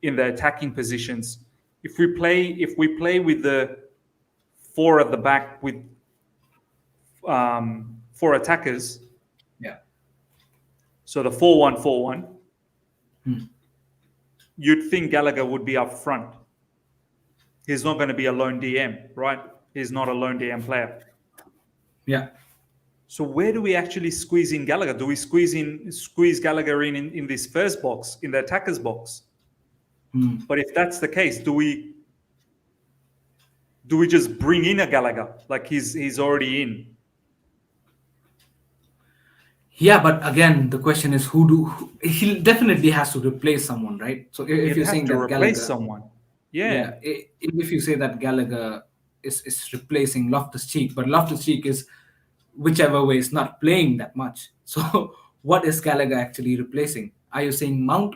in the attacking positions? If we play with the four at the back with four attackers, Yeah. so the 4-1-4-1, Hmm. you'd think Gallagher would be up front. He's not going to be a lone DM, right? He's not a lone DM player. Yeah. So where do we actually squeeze in Gallagher? Do we squeeze Gallagher in this first box, in the attacker's box? Hmm. But if that's the case, do we just bring in a Gallagher like he's already in? Yeah, but again, the question is he definitely has to replace someone, right? So if He'd you're have saying to that replace Gallagher, someone. Yeah. yeah, if you say that Gallagher is replacing Loftus Cheek, but Loftus Cheek is whichever way is not playing that much. So what is Gallagher actually replacing? Are you saying Mount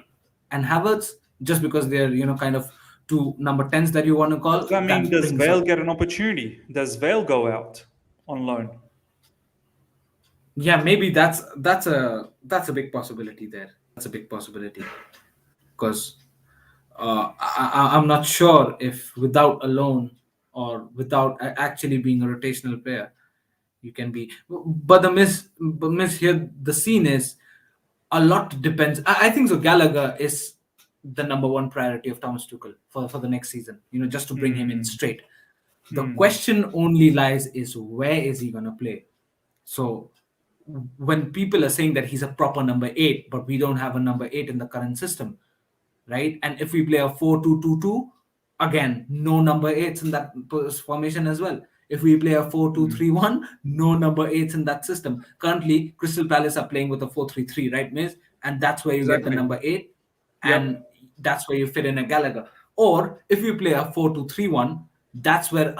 and Havertz just because they're kind of two number tens that you want to Does call? that mean That does brings up. Vale get an opportunity? Does Vale go out on loan? Yeah, maybe that's a big possibility there. That's a big possibility because I'm not sure if without a loan or without actually being a rotational player, you can be. But the miss here, the scene is a lot depends. I think so. Gallagher is the number one priority of Thomas Tuchel for the next season. Just to bring him in Hmm. straight. The Hmm. question only lies is where is he gonna play? So when people are saying that he's a proper number eight, but we don't have a number eight in the current system, right? And if we play a 4-2-2-2, again, no number eights in that formation as well. If we play a 4-2-3-1, no number eights in that system. Currently, Crystal Palace are playing with a 4-3-3, right, Miz? And that's where you get the Exactly. number eight, and Yep. that's where you fit in a Gallagher. Or if you play a 4-2-3-1, that's where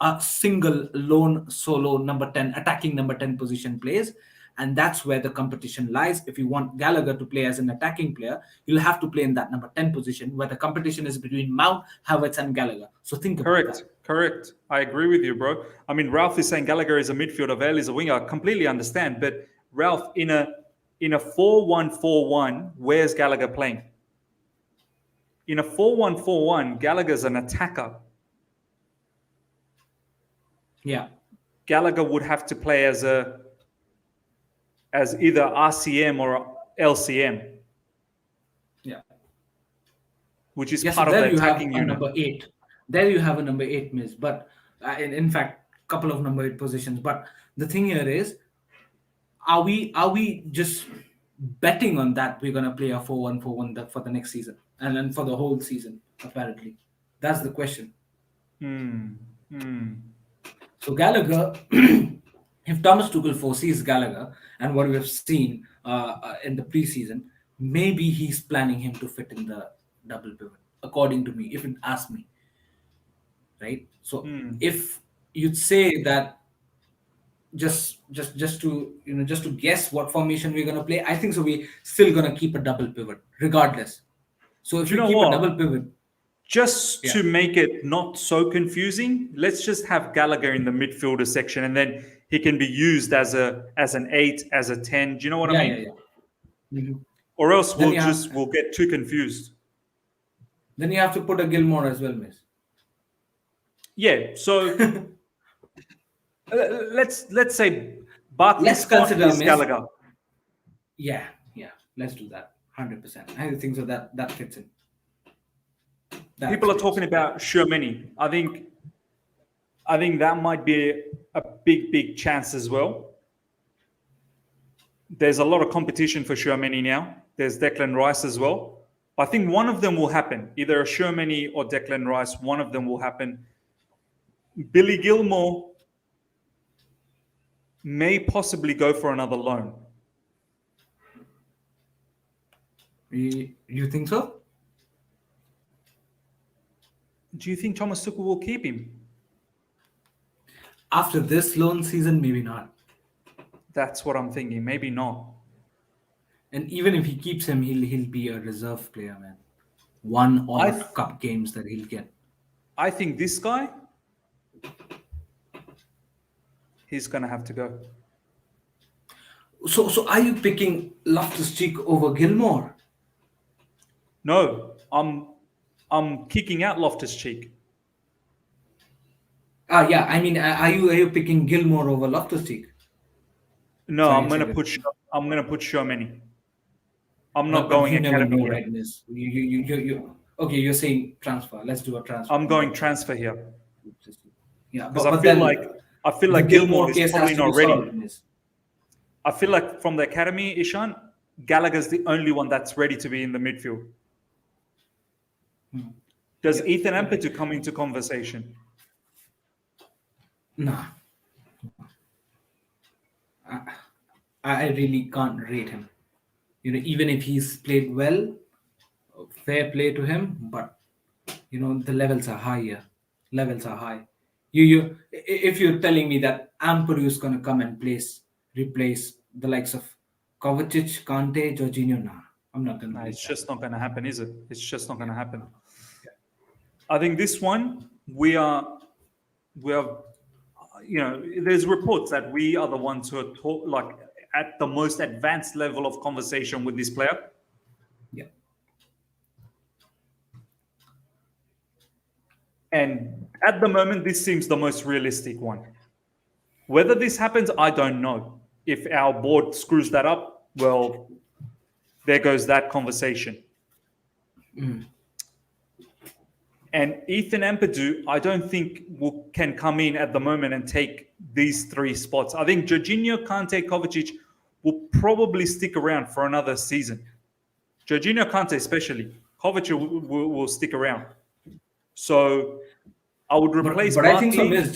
a single lone solo number 10, attacking number 10 position plays. And that's where the competition lies. If you want Gallagher to play as an attacking player, you'll have to play in that number 10 position where the competition is between Mount, Havertz, and Gallagher. So think about Correct. that. Correct. I agree with you, bro. I mean, Ralph is saying Gallagher is a midfielder, Vale is a winger. I completely understand. But Ralph, in a 4-1-4-1, where's Gallagher playing? In a 4-1-4-1, Gallagher's an attacker. Yeah. Gallagher would have to play as either RCM or LCM, Yeah. which is Yeah. So part of there the you have attacking a unit. number eight. There you have a number eight miss. But in fact, couple of number eight positions. But the thing here is, are we just betting on that we're gonna play a 4-1-4-1 for the next season and then for the whole season? Apparently, that's the question. Hmm. Hmm. So Gallagher, if Thomas Tuchel foresees Gallagher and what we've seen in the preseason, maybe he's planning him to fit in the double pivot. According to me, if it asks me, right? So Hmm. if you'd say that just to just to guess what formation we're gonna play, I think so we still gonna keep a double pivot regardless. So if Do you we know keep a double what? pivot, Just yeah, to make it not so confusing, let's just have Gallagher in the midfielder section, and then he can be used as an 8, as a 10. Do you know what I yeah, mean? yeah. Mhm. Or else Then you have we'll get too confused. then you have to put a Gilmore as well, miss. Yeah. So let's say Barkley's Let's spot consider is miss. Gallagher. Yeah, yeah. Let's do that. 100%. I think so that fits in. That People are talking fits, right? about Shermany. I think that might be a big chance as well. There's a lot of competition for Shermany now. There's Declan Rice as well. I think one of them will happen. Either a Shermany or Declan Rice, one of them will happen. Billy Gilmore may possibly go for another loan. You think so? Do you think Thomas Tuchel will keep him? After this loan season, maybe not. That's what I'm thinking. Maybe not. And even if he keeps him, he'll be a reserve player, man. One I or th- two cup games that he'll get. I think this guy, he's gonna have to go. So are you picking Loftus Cheek over Gilmore? No, I'm kicking out Loftus Cheek. Yeah. I mean, are you picking Gilmore over Loftus Cheek? No, Sorry, I said it. I'm gonna put Shermany. I'm not But going you never academy know, here. right, Miss? You. Okay, you're saying transfer. Let's do a transfer. I'm going transfer here Yeah, because but then I feel the like Gilmore Gilmore is case has probably to be not ready. solved, Miss. I feel like from the academy, Ishan, Gallagher's the only one that's ready to be in the midfield. Does Yeah, Ethan you're right. Ampadu come into conversation? Nah, I really can't rate him. Even if he's played well, fair play to him, but the levels are higher. Levels are high. If you're telling me that Ampadu is gonna come and replace the likes of Kovacic, Kante, Jorginho, nah, I'm not gonna No, believe it's that. just not going to happen, is it? It's just not going Yeah. to happen. I think this one we are there's reports that we are the ones who are like at the most advanced level of conversation with this player. Yeah. And at the moment, this seems the most realistic one. Whether this happens, I don't know. If our board screws that up, well, there goes that conversation. And Ethan Ampadu, I don't think can come in at the moment and take these 3 spots. I think Jorginho, Kante, Kovacic will probably stick around for another season. Jorginho, Kante especially. Kovacic will stick around. So I would But replace but I think so, Barkley. Miss.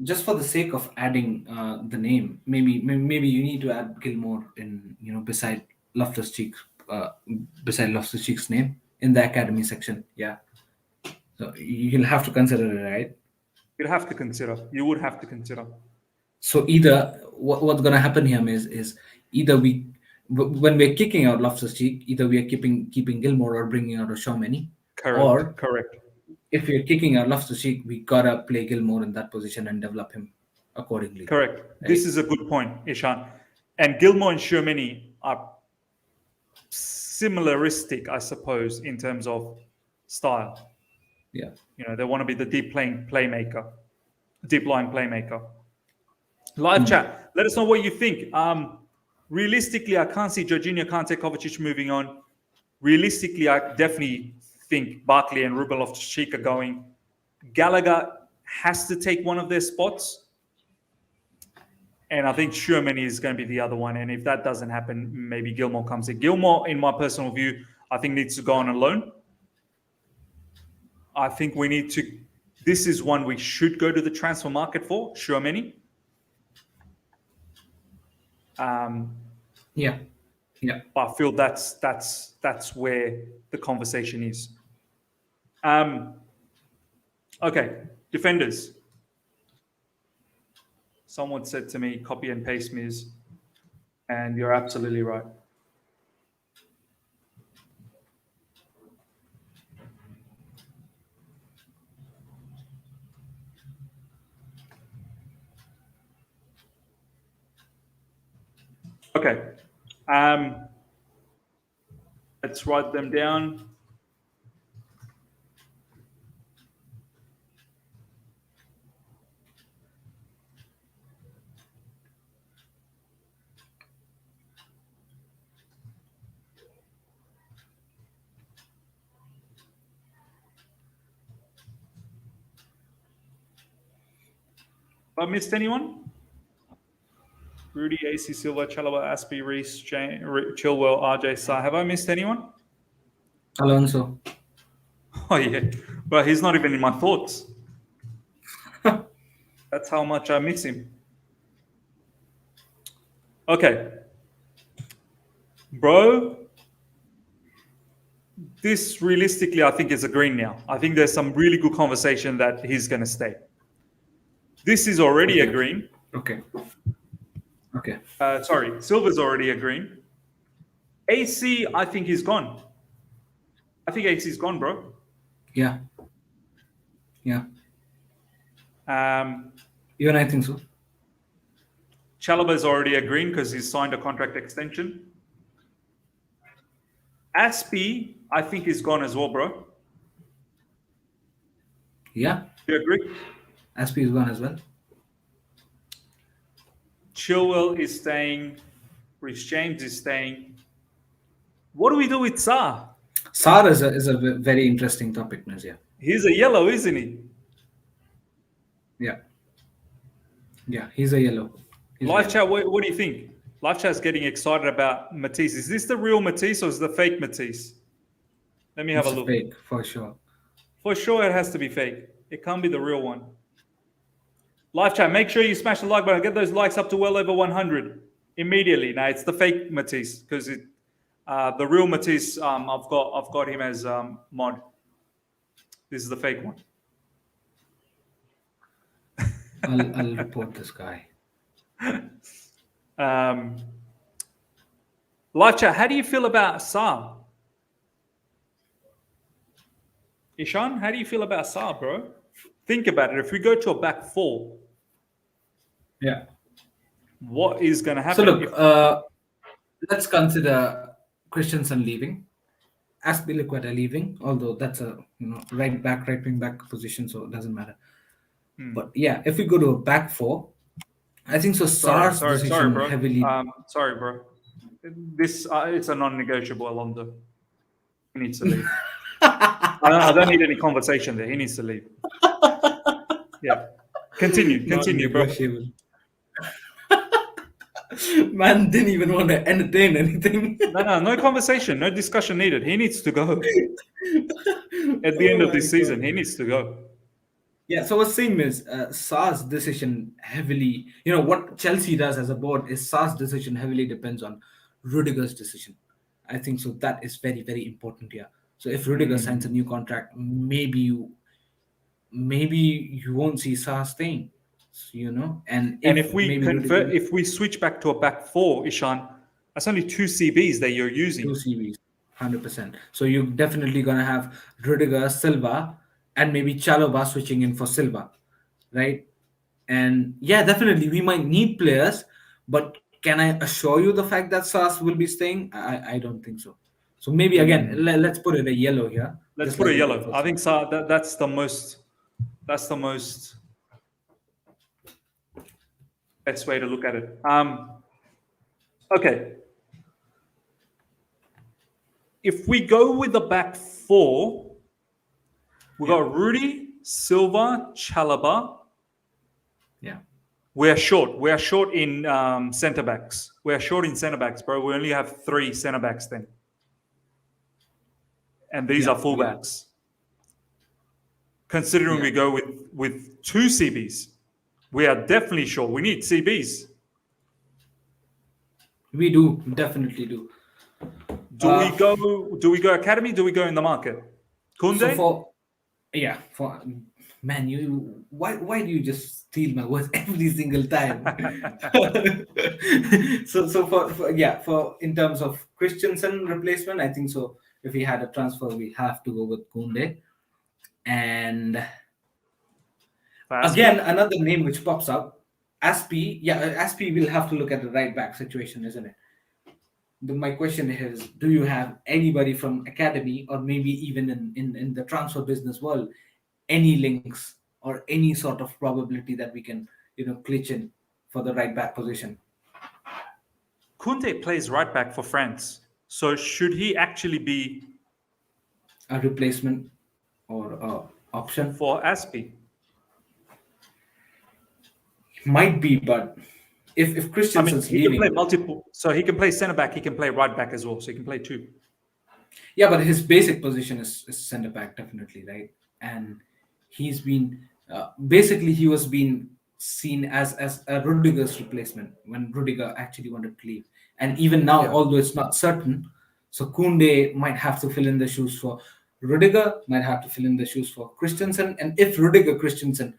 Just for the sake of adding the name, maybe you need to add Gilmore in Loftus Cheek, uh, beside Loftus Cheek's name in the academy section. Yeah, so you'll have to consider it, right? You'd have to consider. You would have to consider. So either what's gonna happen here is either when we're kicking out Loftus Cheek, either we are keeping Gilmore or bringing out a Shawmany, Correct. or Correct. if we're kicking our Loftus Cheek, we gotta play Gilmore in that position and develop him accordingly, Correct. This right? is a good point, Ishan. And Gilmore and Shermany are similaristic, I suppose, in terms of style. Yeah. They want to be the deep line playmaker. Live chat. Let us know what you think. Realistically, I can't see Jorginho, Kante, Kovacic moving on. Realistically, I definitely think Barkley and Ruben Loftus-Cheek are going. Gallagher has to take one of their spots. And I think Sherman is going to be the other one. And if that doesn't happen, maybe Gilmore comes in. Gilmore, in my personal view, I think needs to go on a loan. I think we need to. This is one we should go to the transfer market for. Sherman. Yeah. Yeah. I feel that's where the conversation is. Okay, defenders. Someone said to me, copy and paste Miz, and you're absolutely right. Okay. Let's write them down. Have I missed anyone? Rudy, AC Silva, Chalaba, Aspie, Reese, Chilwell, RJ, Sa. Have I missed anyone? Alonso. Oh, yeah. But he's not even in my thoughts. That's how much I miss him. Okay. Bro, this realistically, I think is a green now. I think there's some really good conversation that he's going to stay. This is already a green. Okay. Sorry, Silver's already a green. AC, I think he's gone. I think AC's gone, bro. Yeah. Even I think so. Chalaba's already a green because he's signed a contract extension. Aspie, I think he's gone as well, bro. Yeah. Do you agree? Aspie is gone as well. Chilwell is staying. Rich James is staying. What do we do with Sa? Sar is a very interesting topic, Nazia. He's a yellow, isn't he? Yeah, he's a yellow. Live chat, what do you think? Live chat's getting excited about Matisse. Is this the real Matisse or is the fake Matisse? Let me have a look. Fake, for sure. For sure, it has to be fake. It can't be the real one. Live chat, make sure you smash the like button. Get those likes up to well over 100 immediately. Now it's the fake Matisse because the real Matisse. I've got him as mod. This is the fake one. I'll report this guy. Live chat, how do you feel about Sa? Ishan, how do you feel about Sa, bro? Think about it. If we go to a back four, Yeah. what is going to happen? So look, let's consider Christensen leaving, Aspilicueta leaving, although that's a right wing back position, so it doesn't matter. But yeah, if we go to a back four, I think so. Sar's decision bro. heavily. Sorry, bro. This it's a non-negotiable, Alonso. He needs to leave. I don't need any conversation there. He needs to leave. Yeah. Continue, bro. Man didn't even want to entertain anything. No conversation, no discussion needed. He needs to go. At the end of this season, he needs to go. Yeah, so what's saying is Sar's decision heavily, what Chelsea does as a board is Sar's decision heavily depends on Rudiger's decision. I think so. That is very, very important here. So if Rudiger signs a new contract, maybe you won't see Sa staying, And if we switch back to a back four, Ishan, that's only 2 CBs that you're using. 2 CBs, 100%. So you're definitely gonna have Rudiger, Silva, and maybe Chalobah switching in for Silva, right? And yeah, definitely we might need players, but can I assure you the fact that Sas will be staying? I don't think so. So maybe again, let's put it a yellow here. Let's put a yellow. I think that's the most best way to look at it. Okay. If we go with the back four, we got Rudy, Silva, Chalobah. Yeah. We are short in centre backs. We are short in centre backs, bro. We only have 3 centre backs then. And these are fullbacks. Considering we go with 2 CBs, we are definitely short. We need CBs. We do, definitely do. Do we go academy? Do we go in the market? Kunde? So Man, you why do you just steal my words every single time? So for in terms of Christensen replacement, I think so. If we had a transfer, we have to go with Kunde. And For again, Aspie? another name which pops up, Aspie. Yeah, Aspie will have to look at the right back situation, isn't it? My question is, do you have anybody from academy or maybe even in the transfer business world, any links or any sort of probability that we can, glitch in for the right back position? Kunde plays right back for France. So should he actually be A replacement or option? for Aspie? Might be, but if I mean, Christensen's he can play leaving, multiple. So he can play centre back. He can play right back as well. So he can play two. yeah, but his basic position is centre back, definitely, right? And he's been basically he was being seen as a Rudiger's replacement when Rudiger actually wanted to leave. And even now, Yeah. although it's not certain, so Kunde might have to fill in the shoes for Rudiger, might have to fill in the shoes for Christensen. And if Rudiger Christensen,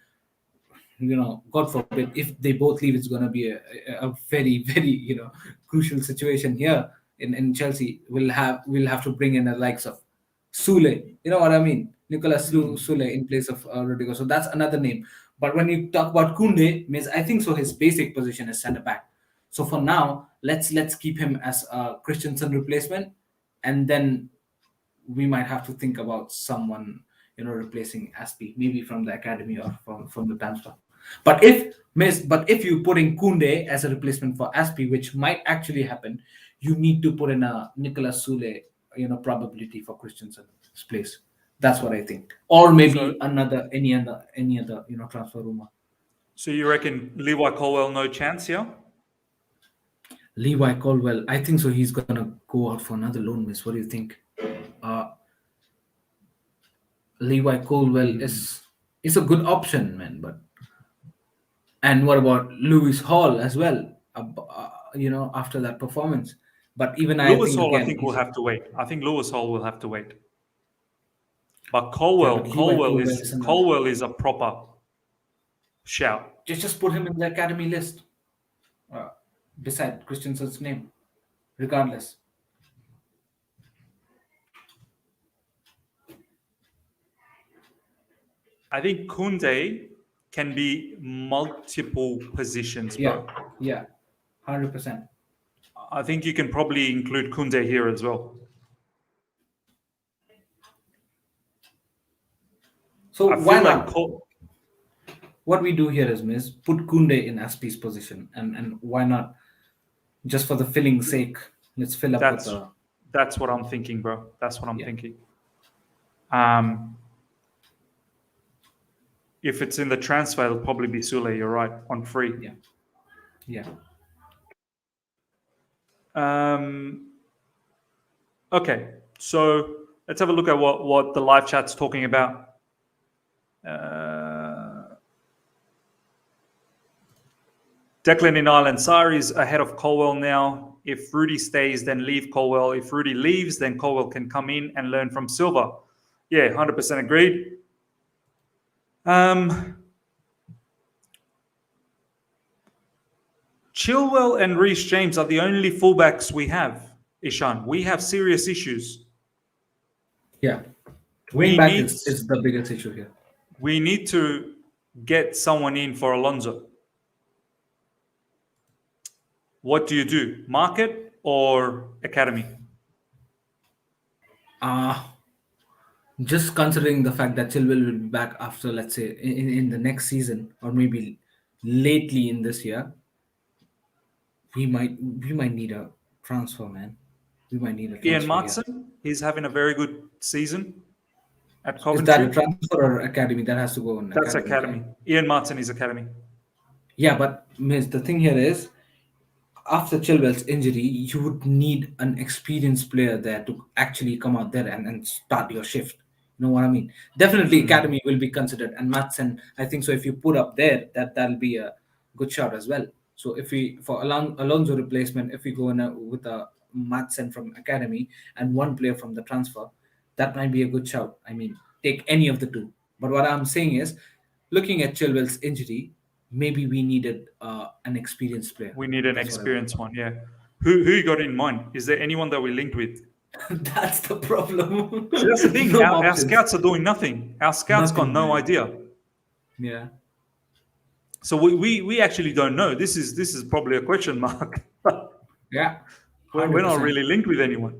God forbid, if they both leave, it's going to be a very, very, crucial situation here in Chelsea. We'll have to bring in the likes of Sule. You know what I mean? Nicolas Hmm. Sule in place of Rodrigo. So that's another name. But when you talk about Kunde, means I think so. His basic position is centre back. So for now, let's keep him as a Christensen replacement, and then we might have to think about someone, replacing Aspie, maybe from the academy or from the transfer. But if you put in Kunde as a replacement for Aspie, which might actually happen, you need to put in a Nicolas Sule, probability for Christensen's place. That's what I think. Or So maybe any other transfer rumor. so you reckon Levi Colwell no chance here? Levi Colwell, I think so. He's gonna go out for another loan miss. What do you think? Uh, Levi Colwell is a good option, man. But and what about Lewis Hall as well? After that performance. But even I Lewis think Hall, I again, think will have to wait. I think Lewis Hall will have to wait. But yeah, but Colwell, Levi Colwell Colwell is is another. Colwell is a proper shout. Just put him in the academy list uh, beside Christensen's name, regardless. I think Kunde can be multiple positions, Yeah, bro. yeah, 100%. I think you can probably include Kunde here as well. So I why feel like not? What we do here is, miss, put Kunde in Aspi's position, and why not? Just for the filling sake, let's fill up with that's a that's what I'm thinking, bro. That's what I'm yeah, thinking. Um, if it's in the transfer, it'll probably be Sule. You're right, on free. yeah, yeah. Um, okay, so let's have a look at what the live chat's talking about. Declan in Ireland, Sari's ahead of Colwell now. If Rudy stays, then leave Colwell. If Rudy leaves, then Colwell can come in and learn from Silva. Yeah, 100% agreed. Chilwell and Reece James are the only fullbacks we have, Ishan. We have serious issues. Yeah. Wing We back need is the biggest issue here. we need to get someone in for Alonso. What do you do? Market or academy? Uh just considering the fact that Chilwell will be back after, let's say, in the next season or maybe lately in this year, we might need a transfer, man. We might need a Ian transfer here. Martson, he's having a very good season at Is that a Coventry. transfer or academy? That has to go in That's academy, right? academy. Ian Martin is academy. Yeah, but miss, the thing here is, after Chilwell's injury, you would need an experienced player there to actually come out there and start your shift. You know what I mean? Definitely, Hmm. academy will be considered, and Matson, I think so. If you put up there, that'll be a good shot as well. So if we for Alonso replacement, if we go in with a Matson from academy and one player from the transfer, that might be a good shout. I mean, take any of the two. But what I'm saying is, looking at Chilwell's injury, maybe we needed an experienced player. We need an That's what I would. experienced one. Yeah. Who you got in mind? Is there anyone that we linked with? That's the problem. See, that's the thing. No Our options. scouts are doing nothing. Our scouts got Nothing, no man. idea. Yeah. So we actually don't know. This is probably a question mark. Yeah. We're not 100%. really linked with anyone.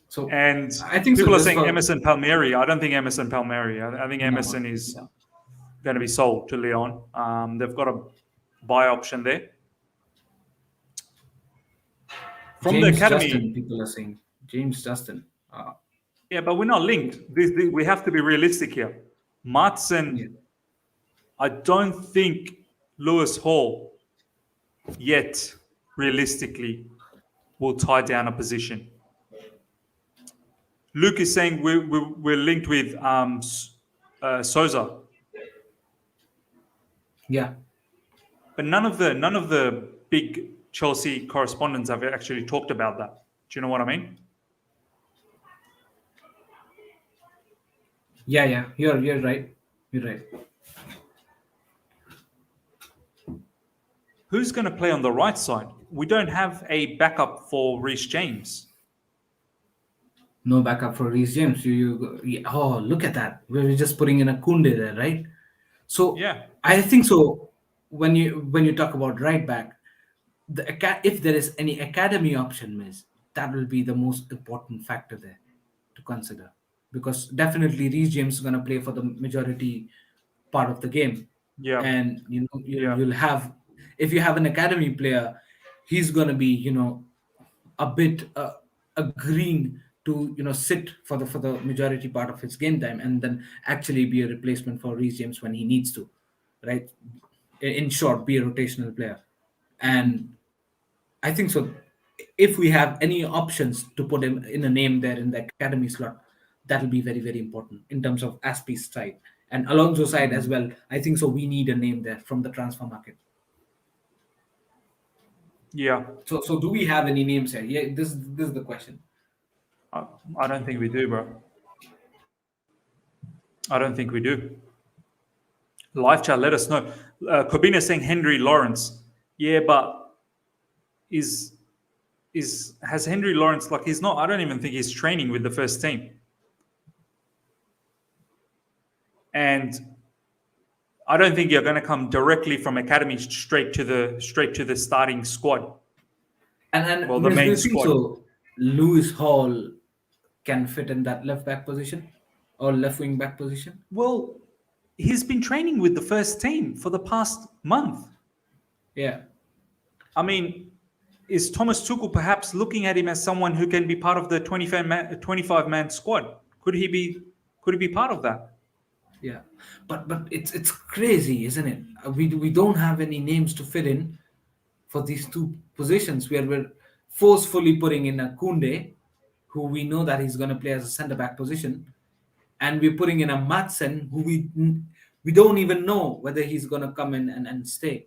So And I think so. people are Just saying for Emerson Palmieri. I don't think Emerson Palmieri. I think no, Emerson is no. going to be sold to Lyon. They've got a buy option there. From the James academy, Justin, people are saying James Justin. yeah, but we're not linked. We have to be realistic here. Martsen, Yeah. I don't think Lewis Hall yet realistically will tie down a position. Luke is saying we're linked with Souza, Yeah. but none of the big Chelsea correspondents have actually talked about that. Do you know what I mean? Yeah. Yeah. You're right. You're right. Who's going to play on the right side? We don't have a backup for Reece James. No backup for Reece James. Oh, look at that. We're just putting in a Kunde there, right? So Yeah, I think so. When you talk about right back, if there is any academy option, miss, that will be the most important factor there to consider, because definitely Reece James is going to play for the majority part of the game, yeah, and yeah. you'll have, if you have an academy player, he's going to be a bit agreeing to sit for the majority part of his game time, and then actually be a replacement for Reece James when he needs to, right? In short, be a rotational player. And I think so. If we have any options to put him in a name there in the academy slot, that will be very, very important in terms of Aspie's side and Alonso's side as well. I think so. We need a name there from the transfer market. Yeah, So do we have any names here? Yeah, this is the question. I don't think we do, bro. I don't think we do. Live chat, let us know. Kobina saying Henry Lawrence. Yeah, but is has Henry Lawrence, like, he's not? I don't even think he's training with the first team. And I don't think you're going to come directly from academy straight to the starting squad. And Well, the Miss, do main you think squad. so? Lewis Hall can fit in that left back position or left wing back position? Well, he's been training with the first team for the past month. Yeah. I mean, is Thomas Tuchel perhaps looking at him as someone who can be part of the 25-man squad? Could he be part of that? Yeah, but it's crazy, isn't it? We don't have any names to fit in for these two positions, where we're forcefully putting in a Kunde, who we know that he's going to play as a centre back position, and we're putting in a Madsen, who we don't even know whether he's going to come in and stay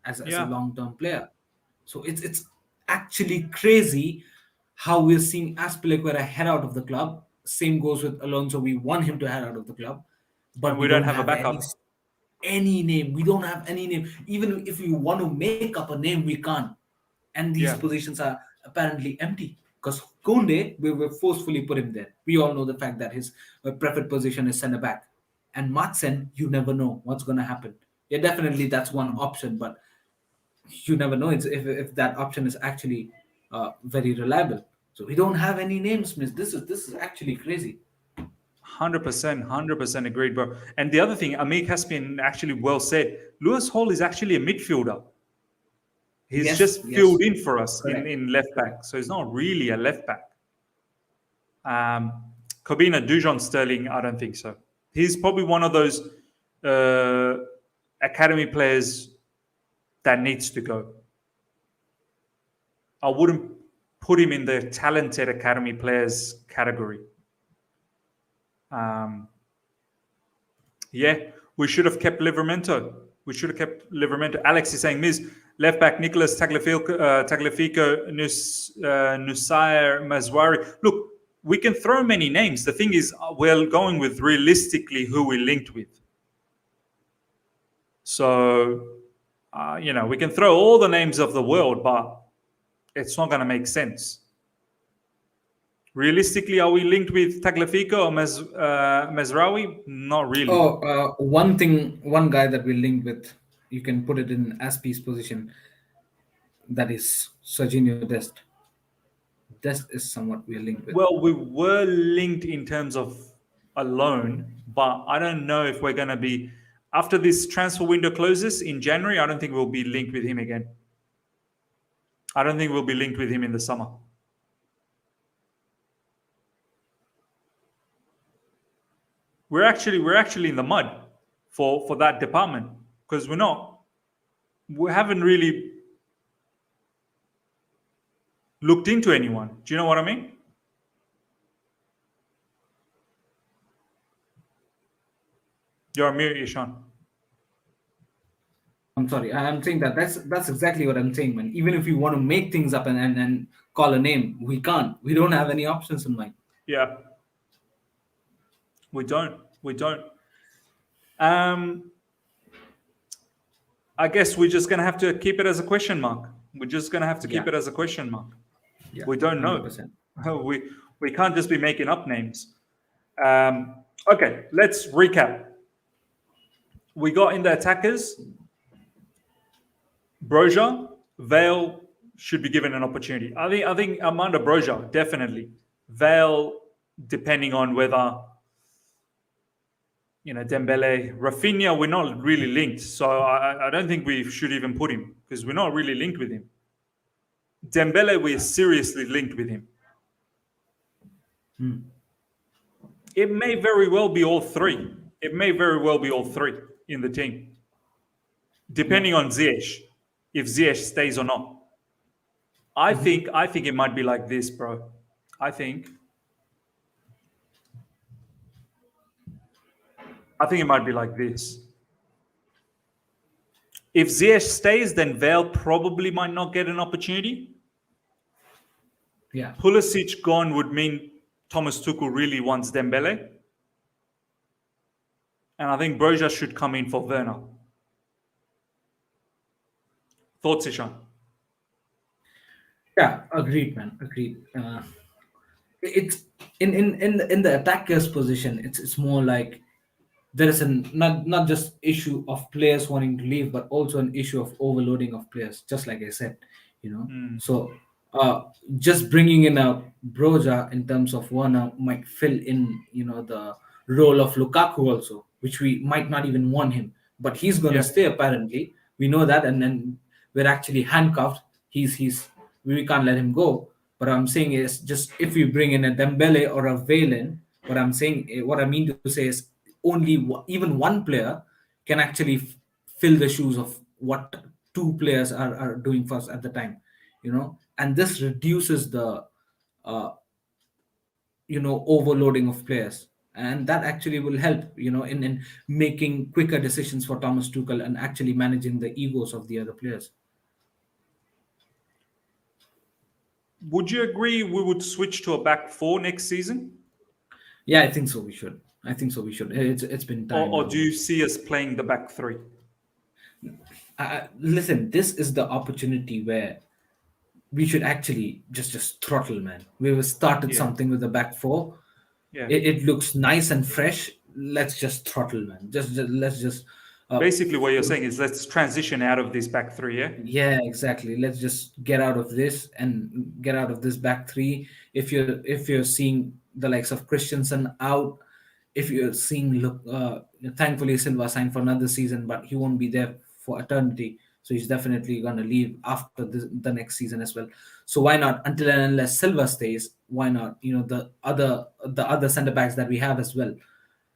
as a Yeah. long term player. So it's actually crazy how we're seeing Aspilicueta head out of the club. Same goes with Alonso. We want him to head out of the club, but And we we don't don't have a have backup. any name. We don't have any name. Even if we want to make up a name, we can't. And these Yeah. positions are apparently empty. Because Konde, we were forcefully put him there. We all know the fact that his preferred position is centre back. And Madsen, you never know what's going to happen. Yeah, definitely that's one option, but you never know if that option is actually very reliable. So we don't have any names, miss. This is actually crazy. 100% agreed, bro. And the other thing, Amir Caspian actually well said, Lewis Hall is actually a midfielder. He's Yes, just yes. filled in for us Correct. in left back. So he's not really a left back. Kobina, Dujon Sterling, I don't think so. He's probably one of those academy players that needs to go. I wouldn't put him in the talented academy players category. Yeah, we should have kept Livramento. Alex is saying, Miz, left back Nicholas Tagliafico, Nusair Mazwari. Look, we can throw many names. The thing is, we're going with realistically who we linked with. So, we can throw all the names of the world, but it's not going to make sense. Realistically, are we linked with Tagliafico or Mezraoui? Not really. Oh, one guy that we linked with, you can put it in Aspie's position. That is Serginho Dest. Dest is somewhat we are linked with. Well, we were linked in terms of a loan, but I don't know if we're going to be, after this transfer window closes in January, I don't think we'll be linked with him again. I don't think we'll be linked with him in the summer. We're actually in the mud for that department because we haven't really looked into anyone. Do you know what I mean? You're on mute, Ishan. I'm sorry. I'm saying that's exactly what I'm saying, man. Even if we want to make things up and call a name, we can't. We don't have any options in mind. Yeah, we don't. We don't. Um, I guess we're just gonna have to keep it as a question mark. We're just gonna have to keep Yeah. it as a question mark. Yeah, We don't know. 100%. We can't just be making up names. Okay, let's recap. We got in the attackers. Broja, Vale should be given an opportunity. I think Amanda Broja, definitely. Vale, depending on whether Dembele, Rafinha, we're not really linked. So I don't think we should even put him because we're not really linked with him. Dembele, we're seriously linked with him. It may very well be all three. It may very well be all three in the team, depending on Ziyech, if Ziyech stays or not. I think it might be like this, bro. I think it might be like this. If Ziyech stays, then Vale probably might not get an opportunity. Yeah. Pulisic gone would mean Thomas Tuchel really wants Dembele. And I think Broja should come in for Werner. Thoughts, Ishan? Yeah, agreed, man. Agreed. It's in the attacker's position. It's more like there is not just issue of players wanting to leave, but also an issue of overloading of players. Just like I said, you know. So just bringing in a Broja in terms of Warner might fill in, the role of Lukaku also, which we might not even want him, but he's going to Yeah. stay apparently. We know that, and then we're actually handcuffed. He's we can't let him go. But I'm saying is just if you bring in a Dembele or a Valen, what I mean to say is only even one player can actually fill the shoes of what two players are doing for us at the time, and this reduces the uh, overloading of players, and that actually will help in making quicker decisions for Thomas Tuchel and actually managing the egos of the other players. Would you agree we would switch to a back four next season? Yeah, I think so. We should. It's been time Or now. do you see us playing the back three? Listen, this is the opportunity where we should actually just throttle, man. We've started Yeah. something with the back four. Yeah. It looks nice and fresh. Let's just throttle, man. Just let's just Basically, what you're saying is let's transition out of this back three, yeah? yeah, exactly. Let's just get out of this and get out of this back three. If you're seeing the likes of Christensen out, if you're seeing look, thankfully Silva signed for another season, but he won't be there for eternity. So he's definitely gonna leave after the next season as well. So why not, until and unless Silva stays? Why not? The other center backs that we have as well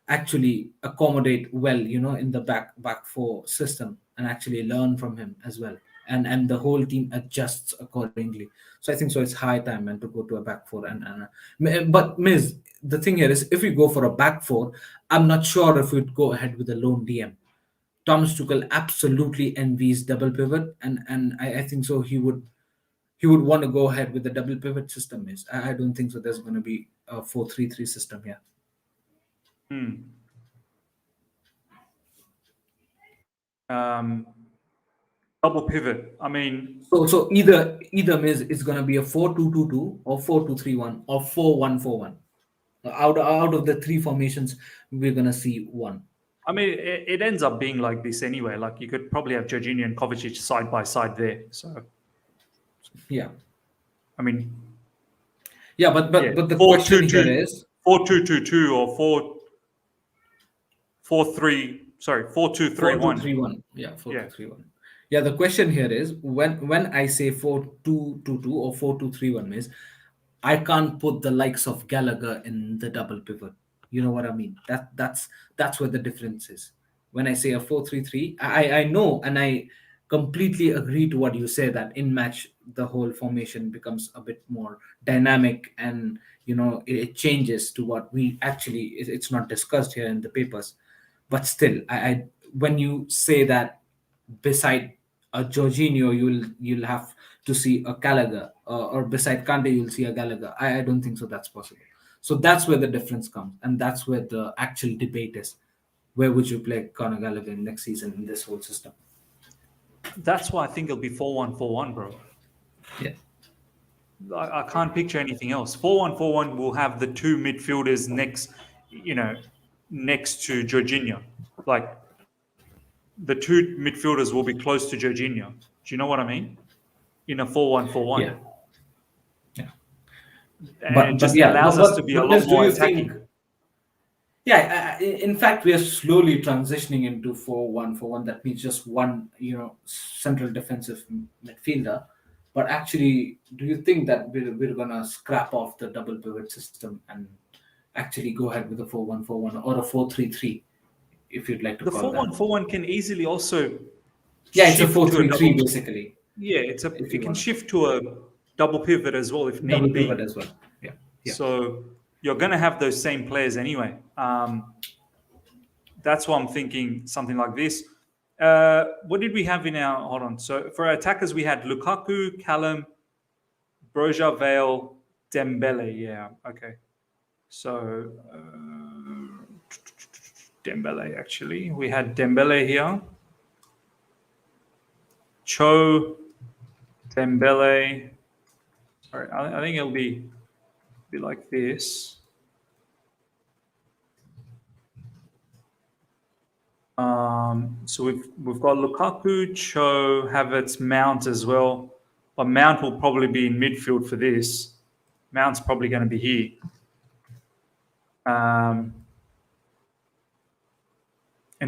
actually accommodate well, in the back four system, and actually learn from him as well, and the whole team adjusts accordingly. So I think so it's high time, man, to go to a back four. But Miz, the thing here is, if we go for a back four, I'm not sure if we'd go ahead with a lone DM. Thomas Tuchel absolutely envies double pivot, and I think so he would want to go ahead with the double pivot system. Is I don't think so there's going to be a 4-3-3 system here. Hmm. Um, double pivot. I mean, So either means it's gonna be a 4-2-2-2 or 4-2-3-1 or 4-1-4-1. Out of the three formations, we're gonna see one. it ends up being like this anyway. Like you could probably have Jorginho and Kovacic side by side there. So Yeah, I mean, yeah, but yeah, but the four question two here two, is 4-2-2-2, or 4-4-3. Sorry, 4-2-3-1. 4-2-3-1. Yeah, four Yeah, two three one. Yeah, the question here is when I say 4-2-2-2 or 4-2-3-1 means I can't put the likes of Gallagher in the double pivot. You know what I mean? That's where the difference is. When I say a 4-3-3, I know and I completely agree to what you say that in match the whole formation becomes a bit more dynamic and it changes to what we actually it's not discussed here in the papers. But still, I when you say that beside a Jorginho, you'll have to see a Gallagher, or beside Kante, you'll see a Gallagher. I don't think so. That's possible. So that's where the difference comes, and that's where the actual debate is. Where would you play Conor Gallagher next season in this whole system? that's why I think it'll be 4-1-4-1, bro. Yeah, I can't picture anything else. 4-1-4-1 will have the two midfielders next to Jorginho. Like the two midfielders will be close to Jorginho. Do you know what I mean? In a 4-1-4-1. yeah, yeah. And it But just yeah, allows us to be a but lot Miss, do more you think? attacking. Yeah, in fact, we are slowly transitioning into 4-1-4-1. That means just one, central defensive midfielder. But actually, do you think that we're gonna scrap off the double pivot system and actually go ahead with a 4-1-4-1 or a 4-3-3, if you'd like to The call that? 4-1-4-1 can easily also Yeah, it's a shift four to a three three double. basically, Yeah, if it you can want shift to a double pivot as well if double need pivot be. as well. Yeah, yeah, So you're going to have those same players anyway. That's why I'm thinking something like this. What did we have in our? Hold on. So for our attackers, we had Lukaku, Callum, Broja, Vale, Dembele. Yeah. Okay. So Dembele, actually, we had Dembele here. Cho, Dembele. Sorry, I think it'll be like this. So we've got Lukaku, Cho, Havertz, Mount as well. But Mount will probably be in midfield for this. Mount's probably going to be here. And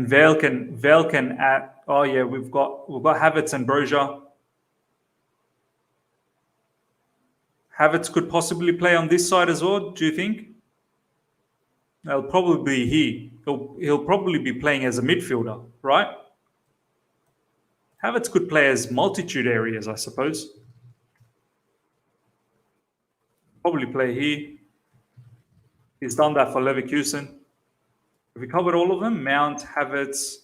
Vale can add. Oh yeah, we've got Havertz and Broja. Havertz could possibly play on this side as well. Do you think? He'll probably be he. He'll probably be playing as a midfielder, right? Havertz could play as multitude areas, I suppose. Probably play here. He's done that for Leverkusen. Have we covered all of them? Mount, Havertz,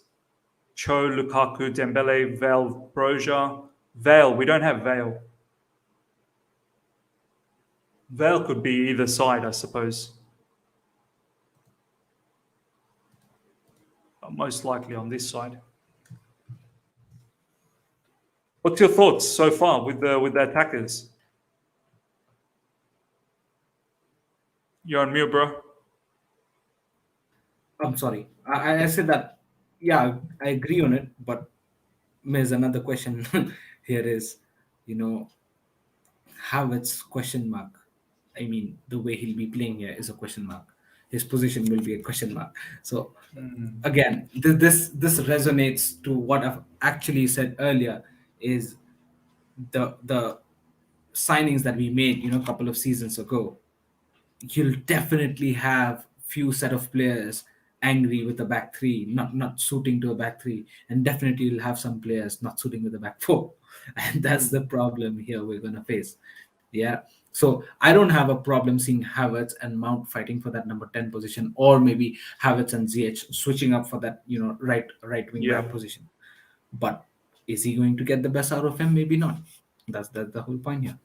Cho, Lukaku, Dembele, Vale, Broja. Vale, we don't have Vale. Vale could be either side, I suppose. But most likely on this side. What's your thoughts so far with the attackers? You're on mute, bro. I'm sorry. I said that. Yeah, I agree on it. But there's another question here is, you know, Havertz question mark. I mean, the way he'll be playing here is a question mark. His position will be a question mark. So again, this resonates to what I've actually said earlier. Is the signings that we made, a couple of seasons ago. You'll definitely have few set of players angry with the back three, not suiting to a back three, and definitely you'll have some players not suiting with the back four, and that's the problem here we're gonna face. Yeah. So I don't have a problem seeing Havertz and Mount fighting for that number 10 position, or maybe Havertz and ZH switching up for that, right wing Yeah. back position. But is he going to get the best out of him? Maybe not. That's the whole point here.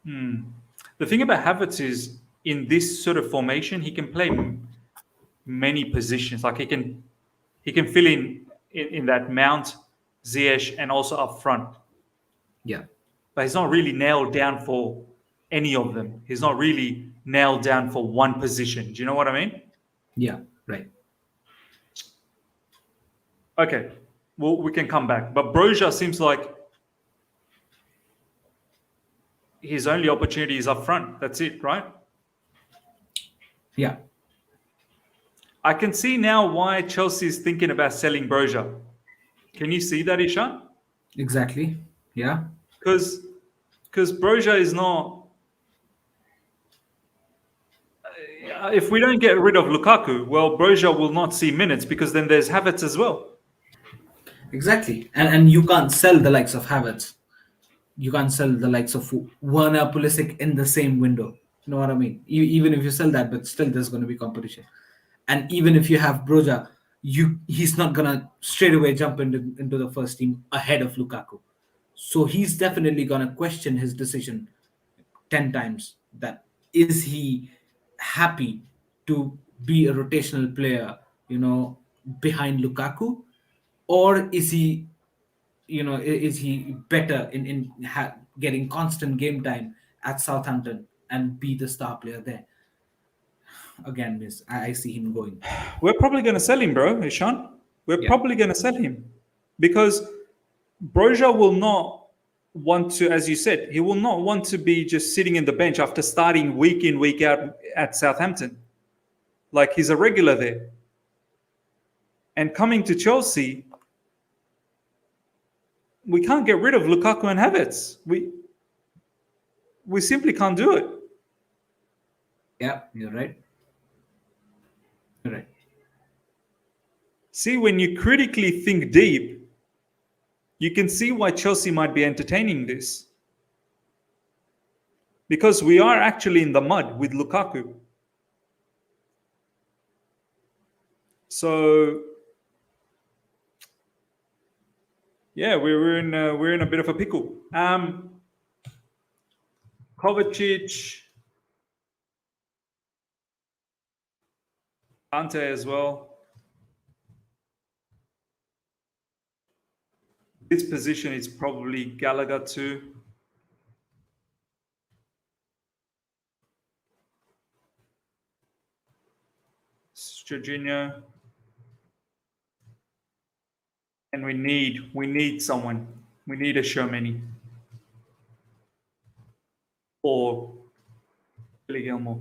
The thing about Havertz is in this sort of formation, he can play many positions. Like he can fill in that Mount Ziyech, and also up front. Yeah. But he's not really nailed down for any of them. He's not really nailed down for one position. Do you know what I mean? Yeah. Right. Okay, well, we can come back. But Broja seems like his only opportunity is up front. That's it, right? Yeah. I can see now why Chelsea is thinking about selling Broja. Can you see that, Ishan? Exactly. Yeah. Because Broja is not. If we don't get rid of Lukaku, well, Broja will not see minutes because then there's Havertz as well. Exactly. And you can't sell the likes of Havertz. You can't sell the likes of Werner, Pulisic in the same window. You know what I mean? Even if you sell that, but still there's going to be competition. And even if you have Broja, he's not gonna straight away jump into the first team ahead of Lukaku. So he's definitely gonna question his decision 10 times. That is he happy to be a rotational player, behind Lukaku, or is he is he better in getting constant game time at Southampton and be the star player there? Again, miss, I see him going. We're probably going to sell him, bro, Ishan. We're Yeah, probably going to sell him because Broja will not want to, as you said, he will not want to be just sitting in the bench after starting week in, week out at Southampton. Like he's a regular there. And coming to Chelsea, we can't get rid of Lukaku and Havertz. We simply can't do it. yeah, you're right. You're right. See, when you critically think deep, you can see why Chelsea might be entertaining this. Because we are actually in the mud with Lukaku. So yeah, we're in a bit of a pickle. Kovacic, Ante as well. This position is probably Gallagher too. Jorginho, and we need someone. We need a Shermany or Billy Gilmore.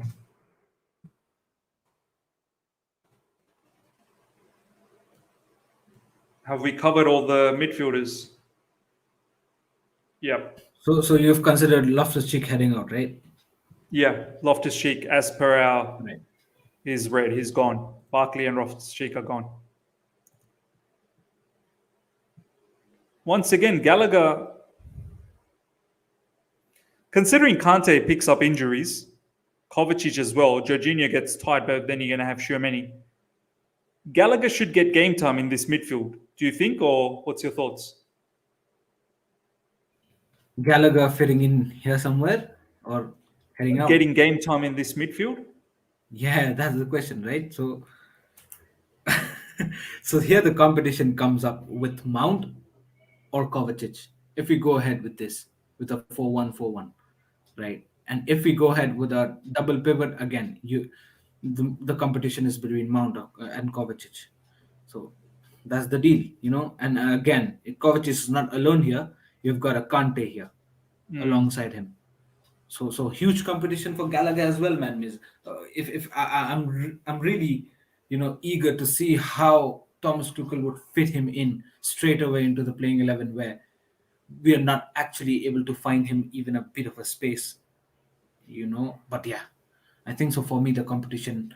Have we covered all the midfielders? Yep. So you've considered Loftus-Cheek heading out, right? Yeah. Loftus Cheek, as per our, Right. is red. He's gone. Barkley and Loftus Cheek are gone. Once again, Gallagher, considering Kante picks up injuries, Kovacic as well, Jorginho gets tired, but then you're going to have Shermany. Gallagher should get game time in this midfield. Do you think, or what's your thoughts? Gallagher fitting in here somewhere or heading out? Getting game time in this midfield? Yeah, that's the question, right? So, so here the competition comes up with Mount or Kovacic. If we go ahead with this, with a 4-1-4-1, right? And if we go ahead with a double pivot again, the competition is between Mount and Kovacic. So that's the deal, And again, Kovacic is not alone here. You've got a Kante here alongside him. So huge competition for Gallagher as well, man. If I'm really eager to see how Thomas Tuchel would fit him in straight away into the playing 11, where we are not actually able to find him even a bit of a space, But yeah, I think so. For me, the competition,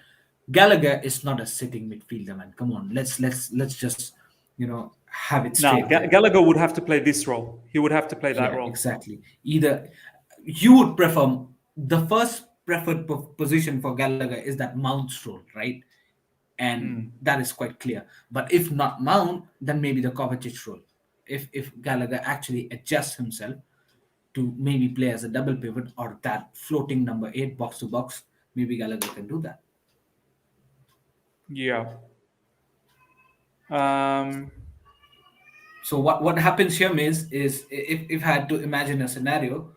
Gallagher is not a sitting midfielder, man. Come on, let's just have it Now, straight there. Gallagher would have to play this role. He would have to play that Yeah, role. exactly. Either you would prefer the first preferred position for Gallagher is that Mount's role, right? And that is quite clear. But if not Mount, then maybe the Kovacic role. If Gallagher actually adjusts himself to maybe play as a double pivot or that floating number 8 box to box, maybe Gallagher can do that. Yeah. Um, So what happens here is if I had to imagine a scenario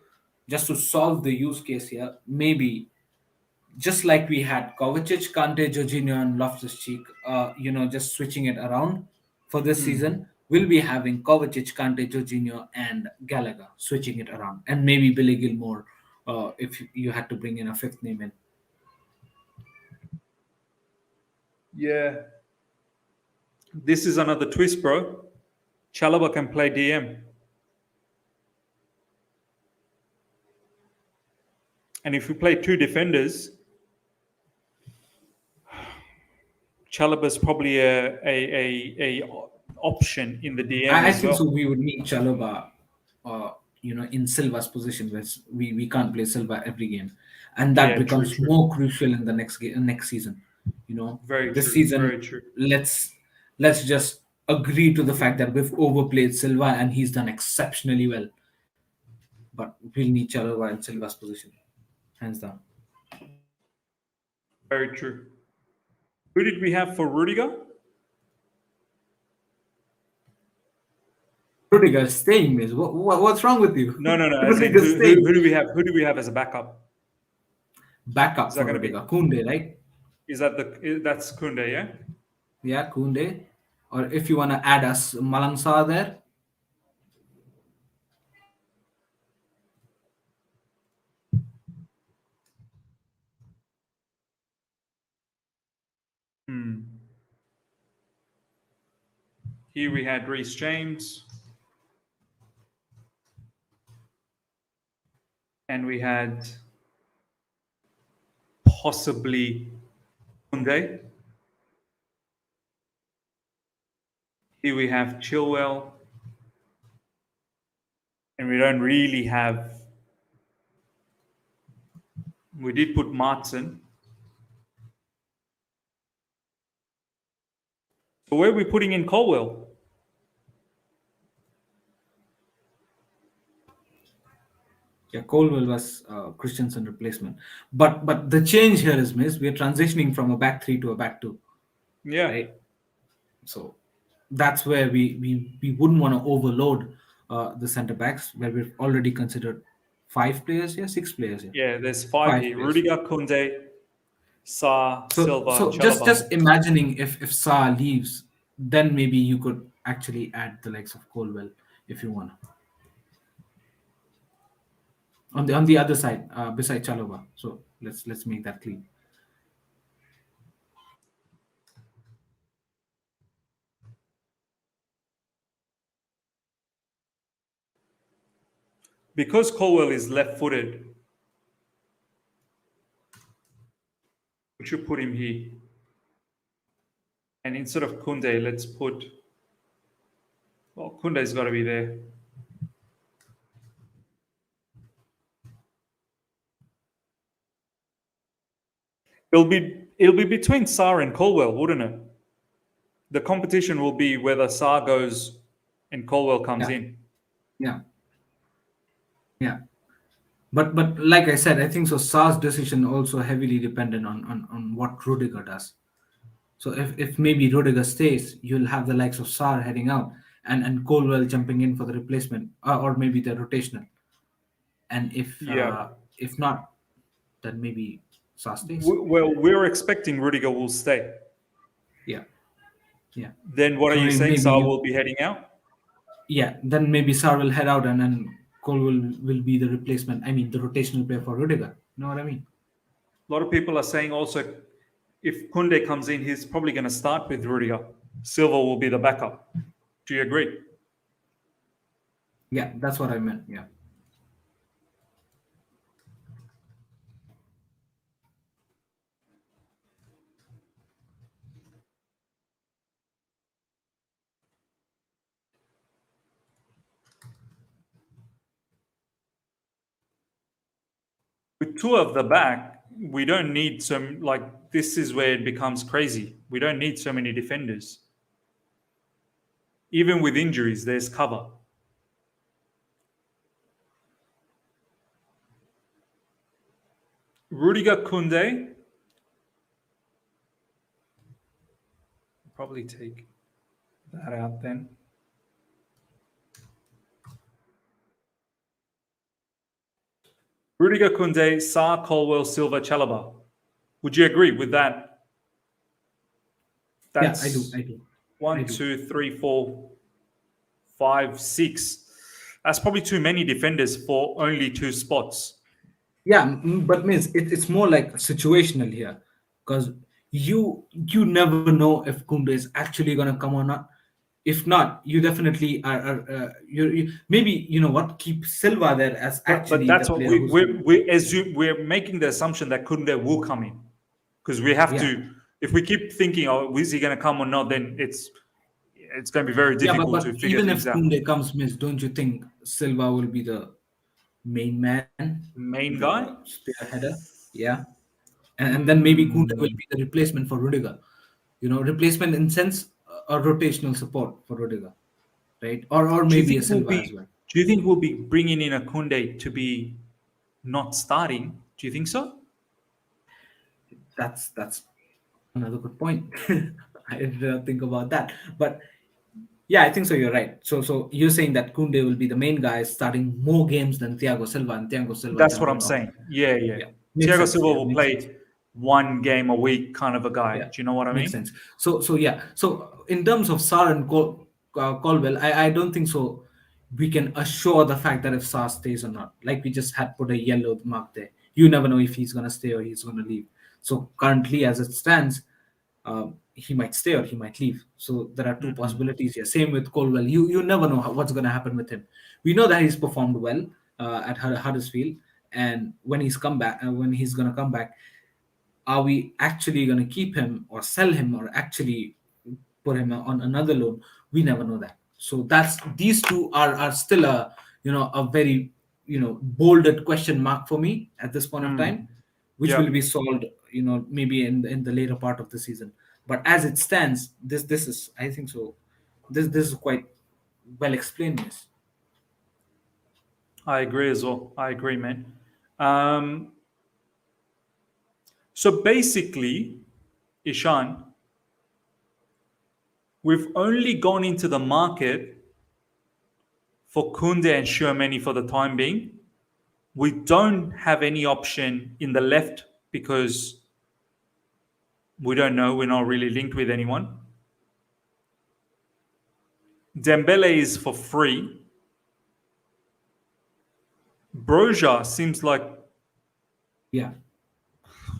just to solve the use case here, maybe just like we had Kovacic, Kante, Jorginho, and Loftus-Cheek, just switching it around for this Hmm. season, we'll be having Kovacic, Kante, Jorginho, and Gallagher switching it around, and maybe Billy Gilmore, if you had to bring in a fifth name in. Yeah. This is another twist, bro. Chalaba can play DM. And if we play two defenders, Chalaba's probably a option in the DM I as think so. well. We would need Chalobah, in Silva's position, where we can't play Silva every game, and that Yeah, true, becomes true. more crucial in the next season. Very This true. season, Very true. let's just agree to the fact that we've overplayed Silva, and he's done exceptionally well. But we'll need Chalobah in Silva's position, hands down. Very true. Who did we have for Rudiger? Rudiger staying, miss. What's wrong with you? No, no, no. As in, Rudiger who do staying. we have? Who do we have as a backup? Is Backup that for going to be? Rudiger. Kunde, right? That's Kunde? Yeah. Yeah, Kunde. Or if you want to add us Malansa there. Hmm. Here we had Reece James, and we had possibly Kunde. Here we have Chilwell, and we don't really have. We did put Martin. So where are we putting in Colwell? Yeah, Colwell was Christensen replacement. But the change here is, miss, we're transitioning from a back three to a back two, Yeah, right? So that's where we wouldn't want to overload the centre backs, where we've already considered five players here, six players here, yeah. There's five five here: players. Rudiger, Kunde, Sa, Silva, So just Chalaba. imagining if Sa leaves, then maybe you could actually add the likes of Colwell if you want on the other side beside Chalova. So let's make that clean. Because Colwell is left-footed, we should put him here. And instead of Kunde, let's put. Well, Kunde's got to be there. It'll be between Sa and Colwell, wouldn't it? The competition will be whether Sa goes and Colwell comes Yeah, in. yeah, yeah. But like I said, I think so. Sa's decision also heavily dependent on what Rudiger does. So if maybe Rudiger stays, you'll have the likes of Sar heading out and Colwell jumping in for the replacement, or maybe the rotational. And Yeah. if not, then maybe Sar stays. Well, we're expecting Rudiger will stay. Yeah, yeah. Then what are So you saying? maybe Sa you, will be heading out? yeah. Then maybe Sar will head out and then Colwell will be the replacement. I mean, the rotational player for Rudiger. You know what I mean? A lot of people are saying also if Kunde comes in, he's probably going to start with Rudiger. Silva will be the backup. Do you agree? Yeah, that's what I meant. Yeah. With two of the back, we don't need some, like, this is where it becomes crazy. We don't need so many defenders. Even with injuries, there's cover. Rudiger Kunde, probably take that out then. Rudiger, Kunde, Sarr, Colwell, Silva, Chalobah. Would you agree with that? Yeah, I do. That's I do. I one, do. two, three, 4, 5, 6. That's probably too many defenders for only two spots. Yeah, but means it's more like situational here, because you never know if Kunde is actually gonna come or not. If not, you definitely are maybe you know what, keep Silva there as But actually the that's what player who's gonna. we're making the assumption that Kunde will come in, because we have Yeah, to. If we keep thinking, oh, is he going to come or not, then it's going to be very yeah, but difficult to figure even things if out. Kunde comes, means don't you think Silva will be the main man, Main the guy. spearheader? Yeah, and then maybe Kunde will Hmm. be the replacement for Rudiger. You know, replacement in sense a rotational support for Rudiger, right? Or Do you maybe think a we'll Silva as be? well. Do you think we'll be bringing in a Kunde to be not starting? Do you think so? That's another good point. I did not think about that, but yeah, I think so. You're right. So you're saying that Kunde will be the main guy, starting more games than Thiago Silva, and Thiago Silva That's what I'm jumping off. saying. Yeah, yeah. Yeah, makes Thiago sense. Silva Yeah, will makes sense. play one game a week, kind of a guy. Yeah, Do you know what I makes mean? sense. So yeah. So in terms of Sar and Colwell, I don't think so. We can assure the fact that if Sar stays or not. Like we just had put a yellow mark there. You never know if he's gonna stay or he's gonna leave. So currently, as it stands, he might stay or he might leave. So there are two Mhm. possibilities here. Same with Colwell. You never know what's gonna happen with him. We know that he's performed well at Huddersfield, and when he's gonna come back, are we actually going to keep him or sell him or actually put him on another loan? We never know that. So that's these two are still a very bolded question mark for me at this point of time, Mm. which will Yeah, be solved maybe in the later part of the season. But as it stands, this is, I think so, this is quite well explained, miss. I agree as well. I agree, man. Um, so basically, Ishan, we've only gone into the market for Kunde and Shermani for the time being. We don't have any option in the left because we don't know. We're not really linked with anyone. Dembele is for free. Broja seems like Yeah.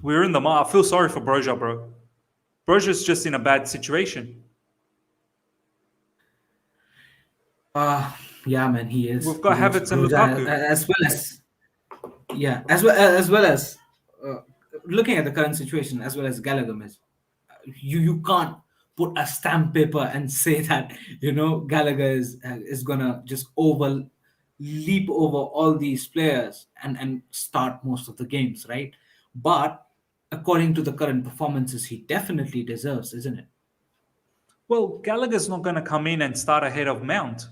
we're in the market. I feel sorry for Broja, bro. Broja's just in a bad situation. uh yeah, man, he is We've got he is Havertz and Broja, Lukaku. as well as, yeah, as well as uh, looking at the current situation, as well as Gallagher, miss. You can't put a stamp paper and say that Gallagher is gonna just leap over all these players and start most of the games, right? But according to the current performances, he definitely deserves, isn't it? Well, Gallagher's not going to come in and start ahead of Mount.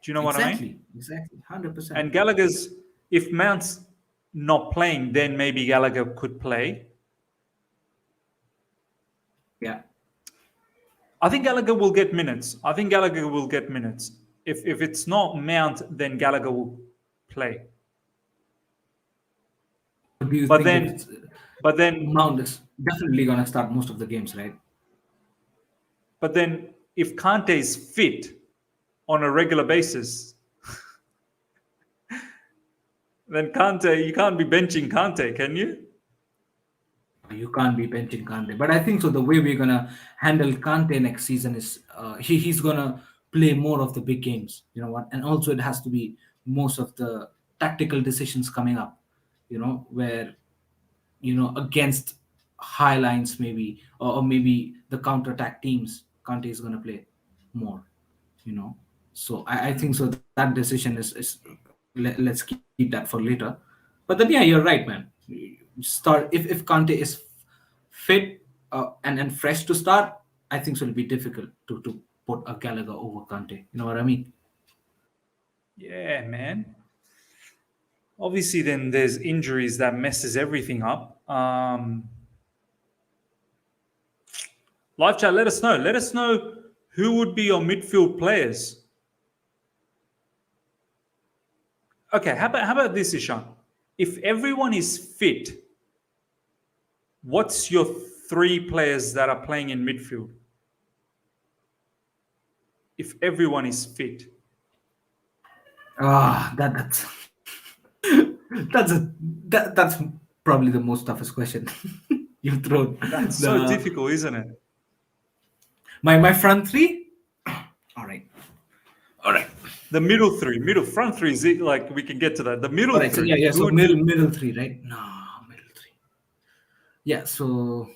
Do you know what I mean? Exactly, 100%. And Gallagher's, if Mount's not playing, then maybe Gallagher could play. Yeah. I think Gallagher will get minutes. I think Gallagher will get minutes. If it's not Mount, then Gallagher will play. Do you But think if it's then, but then, Mount is definitely gonna start most of the games, right? but then, if Kante is fit on a regular basis, then Kante, you can't be benching Kante, can you? You can't be benching Kante. But I think so. The way we're gonna handle Kante next season is he's gonna play more of the big games. You know what? And also it has to be most of the tactical decisions coming up. Where against high lines maybe, or maybe the counter attack teams, Kante is gonna play more. you know so I think so that decision let's keep that for later. But then, yeah, you're right, man. Start if Kante is fit and fresh to start. I think so it'll be difficult to put a Gallagher over Kante. You know what I mean? Yeah, man. Obviously, then there's injuries that messes everything up. Live chat, let us know. Let us know who would be your midfield players. Okay, how about this, Ishan? If everyone is fit, what's your three players that are playing in midfield? If everyone is fit, That's that's that's probably the most toughest question you've thrown. that's so The difficult, isn't it? my front three. All right, all right, The middle three, middle front three is it? Like we can get to that. The all middle right. So three, yeah, yeah. who So would be? middle three, right? No, middle three. Yeah. So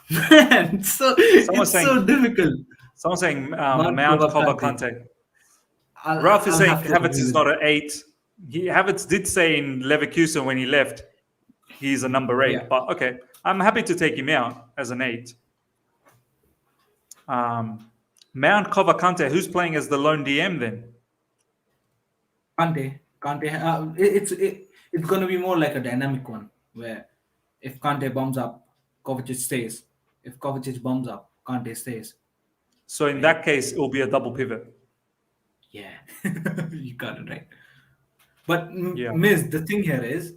man, so Someone's it's so saying, difficult. someone's saying Mark Mount Cover Kante. Kante. Ralph is I'll saying have to Havertz agree is with not you. an eight. Havertz did say in Leverkusen when he left, he's a number Yeah. eight. But okay, I'm happy to take him out as an eight. Mount Cover Kante, who's playing as the lone DM then? Kante. It's going to be more like a dynamic one where if Kante bombs up, Kovacic stays. If Kovacic bombs up, Kante stays. So in Right? that case, it will be a double pivot. Yeah, you got it right. But Yeah. Miss, the thing here is,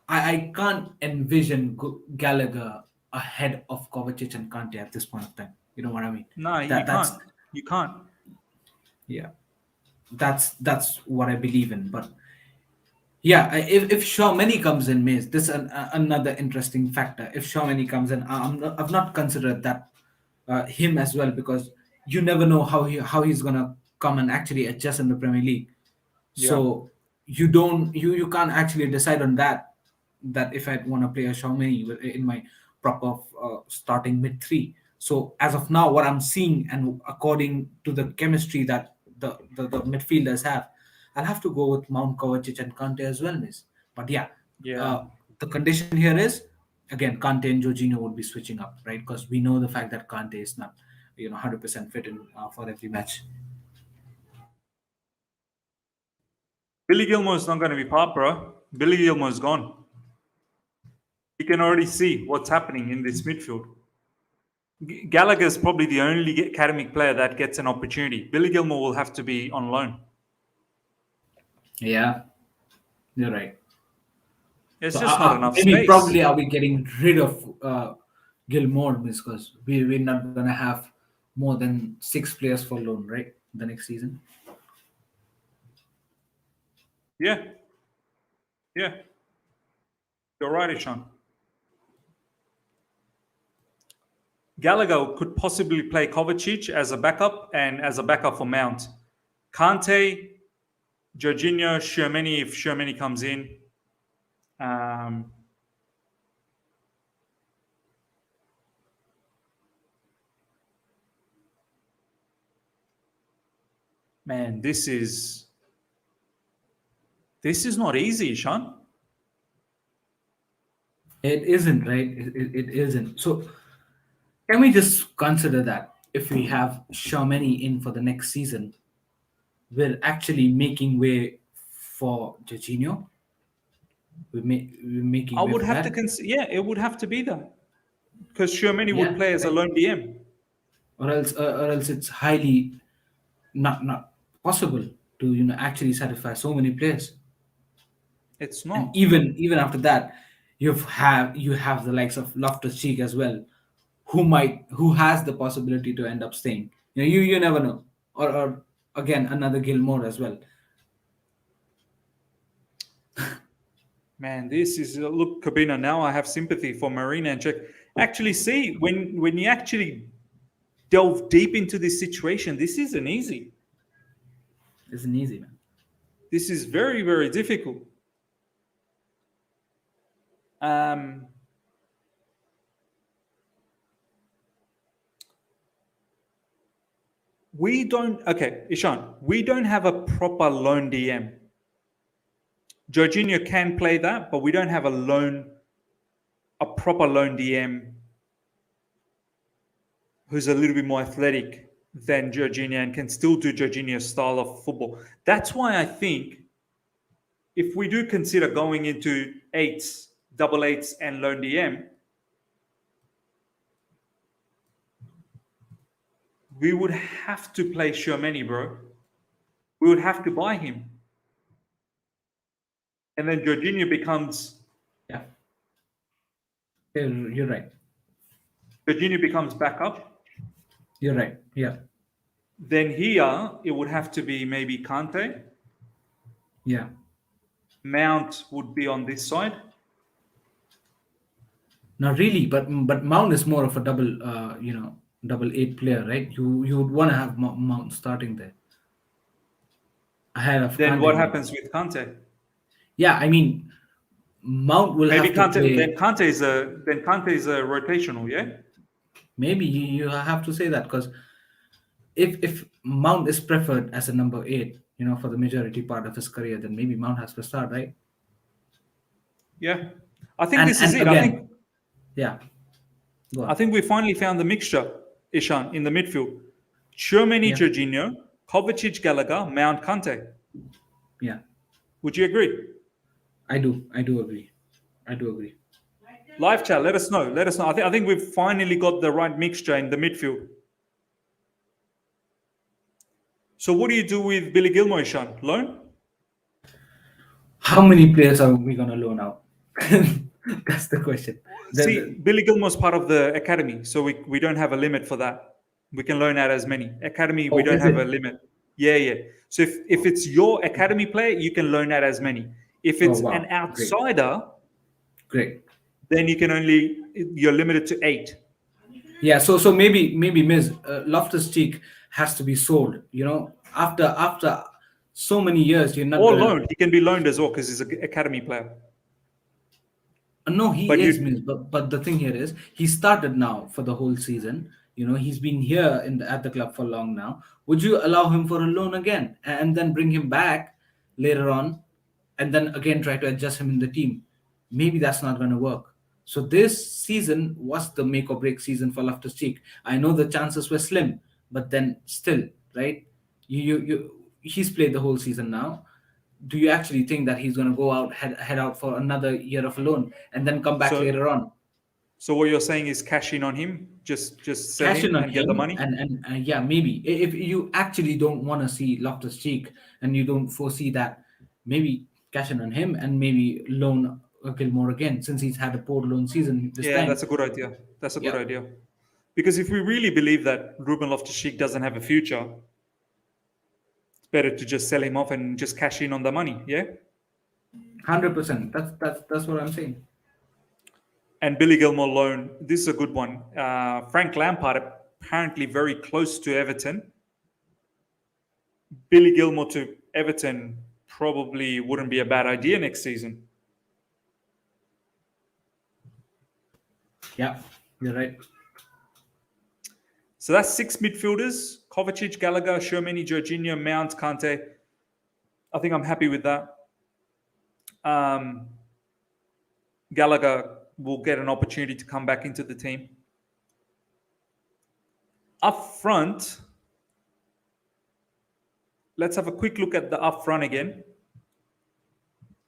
I can't envision Gallagher ahead of Kovacic and Kante at this point of time. You know what I mean? No, you That's can't. You can't. yeah. That's what I believe in. But yeah, if Shaw comes in, Maze, this is another interesting factor. If Shaw comes in, I've not considered that him as well because you never know how he's gonna come and actually adjust in the Premier League. Yeah. So you can't actually decide on that if I want to play a Xiaomeni in my proper starting mid three. So as of now, what I'm seeing and according to the chemistry that the midfielders have, I'll have to go with Mount Kovacic and Kante as well, miss. But yeah, Yeah. uh, the condition here is again Kante and Jorginho would be switching up, right? Because we know the fact that Kante is not 100% fit in for every match. Billy Gilmore's not going to be part, bro. Billy Gilmore's gone. You can already see what's happening in this midfield. Gallagher is probably the only academic player that gets an opportunity. Billy Gilmore will have to be on loan. Yeah, you're right. There's So just not enough maybe space. probably are we getting rid of Gilmore because we're not gonna have more than 6 players for loan, right? The next season. Yeah. Yeah. You're right, Ishan. Gallagher could possibly play Kovacic as a backup and as a backup for Mount. Kante, Jorginho, Shermani if Shermani comes in. Um, man, this is not easy, Ishan. It isn't, right? It isn't. So can we just consider that if we have Shawnee in for the next season, we're actually making way for Jorginho. We're making I way would for have to that. consider. Yeah, it would have to be that because Shermani would Yeah, play as a right. lone DM. Or else it's highly not possible to actually satisfy so many players. It's And not. even after that, you have the likes of Loftus Cheek as well, who has the possibility to end up staying. You never know. Or again another Gilmore as well. Man, this is look, Kabina. Now I have sympathy for Marina and Czech. Actually, see when you actually delve deep into this situation, this isn't easy. Isn't easy, man. This is very very difficult. Um, we don't. Okay, Ishan, we don't have a proper lone DM. Jorginho can play that, but we don't have a proper lone DM who's a little bit more athletic than Jorginho and can still do Jorginho's style of football. That's why I think if we do consider going into eights, double eights, and lone DM, we would have to play Shermani, bro. We would have to buy him. and then Jorginho becomes Yeah, you're right. backup. You're right. Yeah, Then here it would have to be maybe Kante. yeah. Mount would be on this side. Not really, but Mount is more of a double, double eight player, right? You would want to have Mount starting there ahead of Then what Kante, maybe. happens with Kante? Yeah, I mean, Mount will Maybe have to Kante. Then play. Kante is a rotational. Yeah. Maybe you have to say that because if Mount is preferred as a number eight, for the majority part of his career, then maybe Mount has to start, right? Yeah. I think And this is and it. I think again, yeah, go I on. think we finally found the mixture, Ishan, in the midfield. Tchouaméni, Yeah, Jorginho, Kovacic, Gallagher, Mount, Kante. yeah, Would you agree? I do agree. I do agree. Live chat, let us know. Let us know. I think we've finally got the right mixture in the midfield. So what do you do with Billy Gilmour, Ishan? Loan? How many players are we gonna loan out? That's the question. See, Billy Gilmour's part of the academy, so we don't have a limit for that. We can loan out as many. Academy, we Oh, don't is have a it? limit. Yeah, yeah. So if it's your academy player, you can loan out as many. If Oh it's an wow, great, outsider, great. then you're limited to 8. Yeah, so maybe Miss Loftus Cheek has to be sold. After so many years, you're not Or gonna. loaned. He can be loaned as well because he's an academy player. No, he But is you Miss. But the thing here is, he started now for the whole season. He's been here at the club for long now. Would you allow him for a loan again and then bring him back later on, and then again try to adjust him in the team? Maybe that's not going to work. So this season was the make or break season for Loftus Cheek. I know the chances were slim, but then still, right? He's played the whole season now. Do you actually think that he's going to go out head out for another year of a loan and then come back so later on? so what you're saying is cash in on him, just sell Cash in him on and get the him, money. and yeah, maybe if you actually don't want to see Loftus Cheek and you don't foresee that, maybe cash in on him and maybe loan Gilmore again since he's had a poor loan season this Yeah, time. that's a good idea. That's a good Yeah, idea. Because if we really believe that Ruben Loftus-Cheek doesn't have a future, it's better to just sell him off and just cash in on the money. Yeah. 100%. That's what I'm saying. And Billy Gilmore loan. This is a good one. Frank Lampard apparently very close to Everton. Billy Gilmore to Everton probably wouldn't be a bad idea next season. Yeah, you're right. So that's 6 midfielders: Kovacic, Gallagher, Tchouaméni, Jorginho, Mount, Kante. I think I'm happy with that. Um, Gallagher will get an opportunity to come back into the team. Up front, let's have a quick look at the up front again.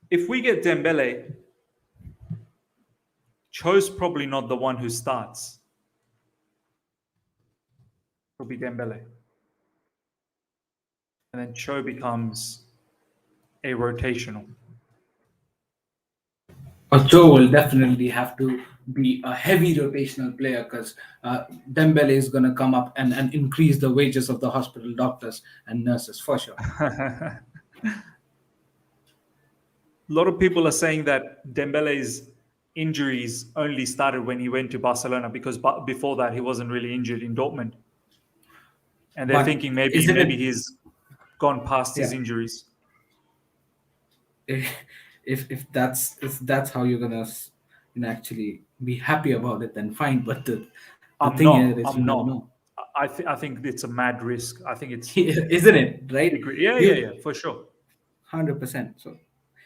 If we get Dembele, Cho's probably not the one who starts. It'll be Dembele. And then Cho becomes a rotational. Ocho will definitely have to be a heavy rotational player because Dembele is going to come up and increase the wages of the hospital doctors and nurses for sure. A lot of people are saying that Dembele's injuries only started when he went to Barcelona because before that he wasn't really injured in Dortmund. And they're But thinking maybe isn't maybe it? he's gone past his Yeah. injuries. If that's how you're gonna actually be happy about it, then fine. But the I'm thing here not. is you I'm never not. know. I think it's a mad risk. I think it's Isn't it right? yeah, yeah, yeah, for sure. 100%. So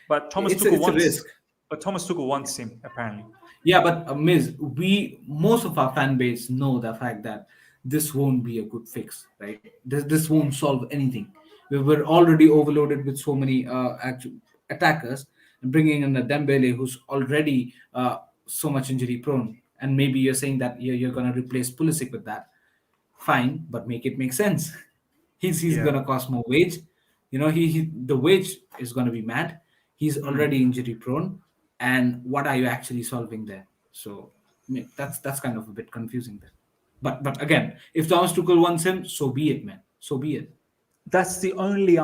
But Thomas it's Tuchel it's a wants risk. but Thomas Tuchel wants him apparently. Yeah, but Miz, we most of our fan base know the fact that this won't be a good fix, right? This won't solve anything. We're already overloaded with so many attackers, and bringing in a Dembele who's already so much injury prone, and maybe you're saying that you're gonna replace Pulisic with that. Fine, but make it make sense. He's Yeah. gonna cost more wage. The wage is gonna be mad. He's Hmm. already injury prone, and what are you actually solving there? So that's kind of a bit confusing there. But again, if Thomas Tuchel wants him, so be it, man. So be it. That's the only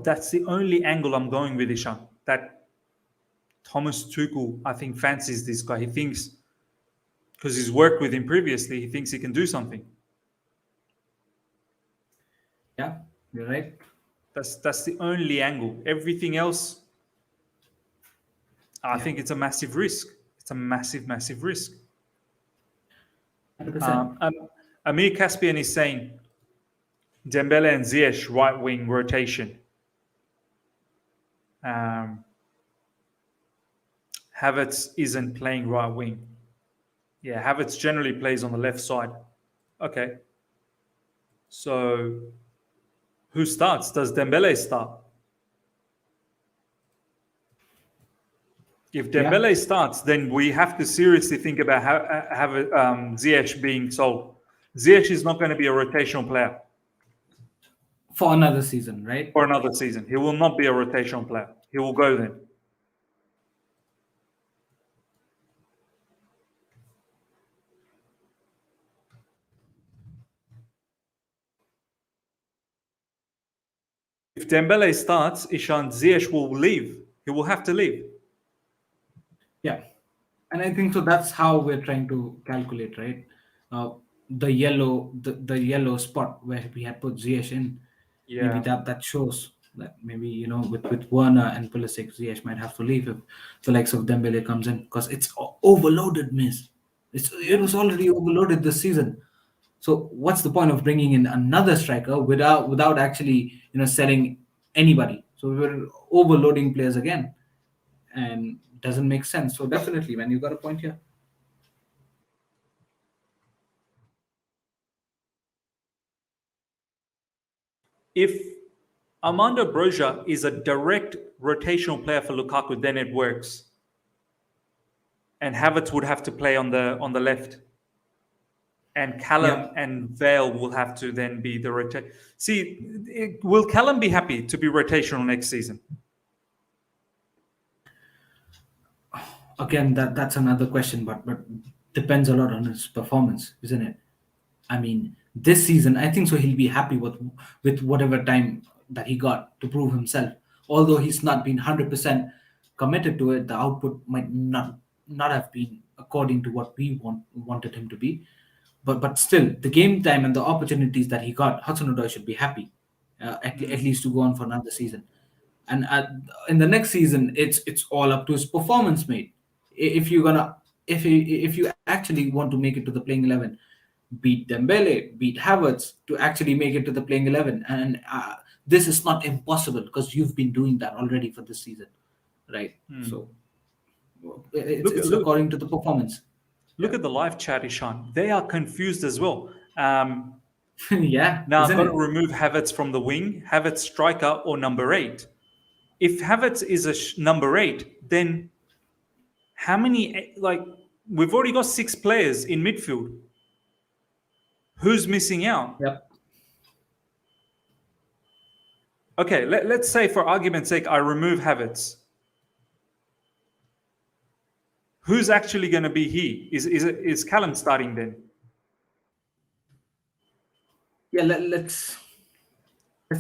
that's the only angle I'm going with, Ishan. That Thomas Tuchel, I think, fancies this guy. He thinks because he's worked with him previously, he thinks he can do something. Yeah, you're right. That's the only angle. Everything else, I Yeah, think it's a massive risk. It's a massive, massive risk. 100%. Um, um, Amir Caspian is saying Dembele and Ziyech right wing rotation. Um, Havertz isn't playing right wing. Yeah, Havertz generally plays on the left side. Okay, so who starts? Does Dembele start? If Yeah, Dembele starts, then we have to seriously think about have Ziyech being sold. Ziyech is not going to be a rotational player for another season, right? for another season. He will not be a rotational player. He will go then. If Dembele starts, Ishan Ziyech will leave. He will have to leave. Yeah, and I think so. That's how we're trying to calculate, right? Uh, the yellow spot where we had put Ziyech in, maybe Yeah. that shows that maybe with Werner and Pulisic, Ziyech might have to leave if the likes of Dembele comes in because it's overloaded, miss. It Yeah. was already overloaded this season. So what's the point of bringing in another striker without actually selling anybody? So we're overloading players again, and doesn't make sense. So definitely, man, you got a point here. If Armando Broja is a direct rotational player for Lukaku, then it works. And Havertz would have to play on the left, and Callum Yep. and Vale will have to then be the rotate. See, will Callum be happy to be rotational next season? Again, that's another question, but depends a lot on his performance, isn't it? I mean, this season, I think so. He'll be happy with whatever time that he got to prove himself. Although he's not been 100% committed to it, the output might not have been according to what we wanted him to be. But still, the game time and the opportunities that he got, Hudson-Odoi should be happy, at Mm. least to go on for another season. And in the next season, it's all up to his performance, mate. If you're gonna if you actually want to make it to the playing 11, beat Dembele, beat Havertz to actually make it to the playing 11. And this is not impossible because you've been doing that already for this season, right? Mm. So it's Look, it's look, according to the performance. look Yeah, at the live chat, Ishan. They are confused as well. yeah, Now I've isn't got to it? remove Havertz from the wing, Havertz striker or number eight. If Havertz is a number eight, then how many, like, we've already got six players in midfield. Who's missing out? Yep. Okay, let's say for argument's sake, I remove Havertz. Who's actually going to be he? Is Callum starting then? Yeah. Let's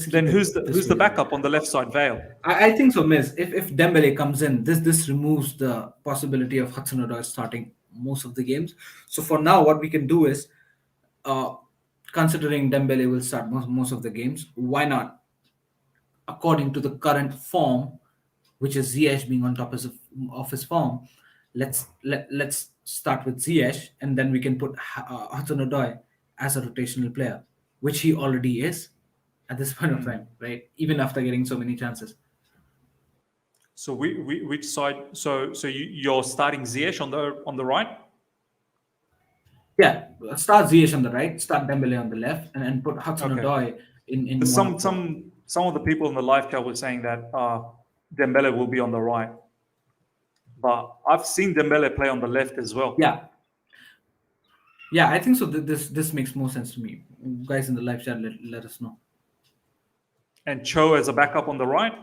Then keep it this who's the way then. backup on the left side? Vale. I think so, Miss. If Dembele comes in, this removes the possibility of Hudson-Odoi starting most of the games. So for now, what we can do is, uh, considering Dembele will start most of the games, why not, according to the current form, which is Ziyech being on top of his form, let's start with Ziyech, and then we can put Hudson-Odoi as a rotational player, which he already is at this point of Hmm. time, right? Even after getting so many chances. So which side? So you're starting Ziyech on the right. Yeah, start Ziyech on the right, start Dembele on the left, and put Okay. Hudson-Odoi in Because one of the. some of the people in the live chat were saying that Dembele will be on the right, but I've seen Dembele play on the left as well. Yeah, yeah, I think so. This makes more sense to me. Guys in the live chat, let us know. And Cho as a backup on the right.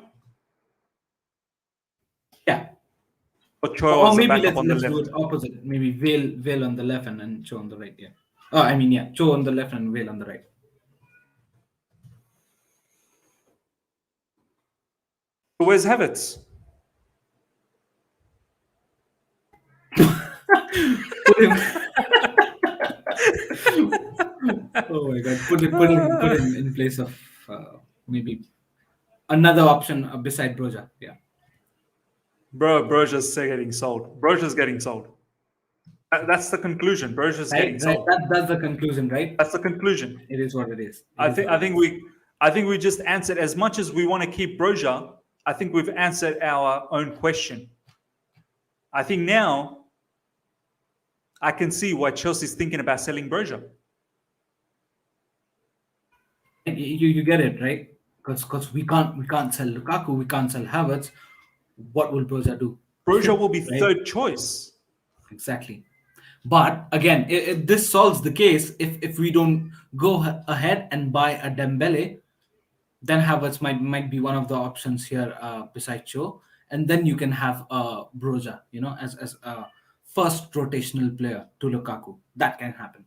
Or Cho Or as a maybe backup let's on the let's do it left. opposite. Maybe Vale on the left and Cho on the right. Yeah. Oh, I mean, yeah, Cho on the left and Vale on the right. Where's Havertz? Put him. Oh my God! Put him in place of maybe another option beside Broja. Yeah. Bro, Broja's getting sold. Broja's getting sold. That's the conclusion. Broja's getting Right. sold. That's the conclusion, right? That's the conclusion. It is what it is. It I is think what I it think is. we just answered as much as we want to keep Broja. I think we've answered our own question. I think now I can see why Chelsea's thinking about selling Broja. You get it, right? Because we can't sell Lukaku, we can't sell Havertz. What will Broja do? Broja will be Right? third choice. Exactly. But again, this solves the case if we don't go ahead and buy a Dembele, then Havertz might be one of the options here beside Cho, and then you can have Broja, as a first rotational player to Lukaku. That can happen.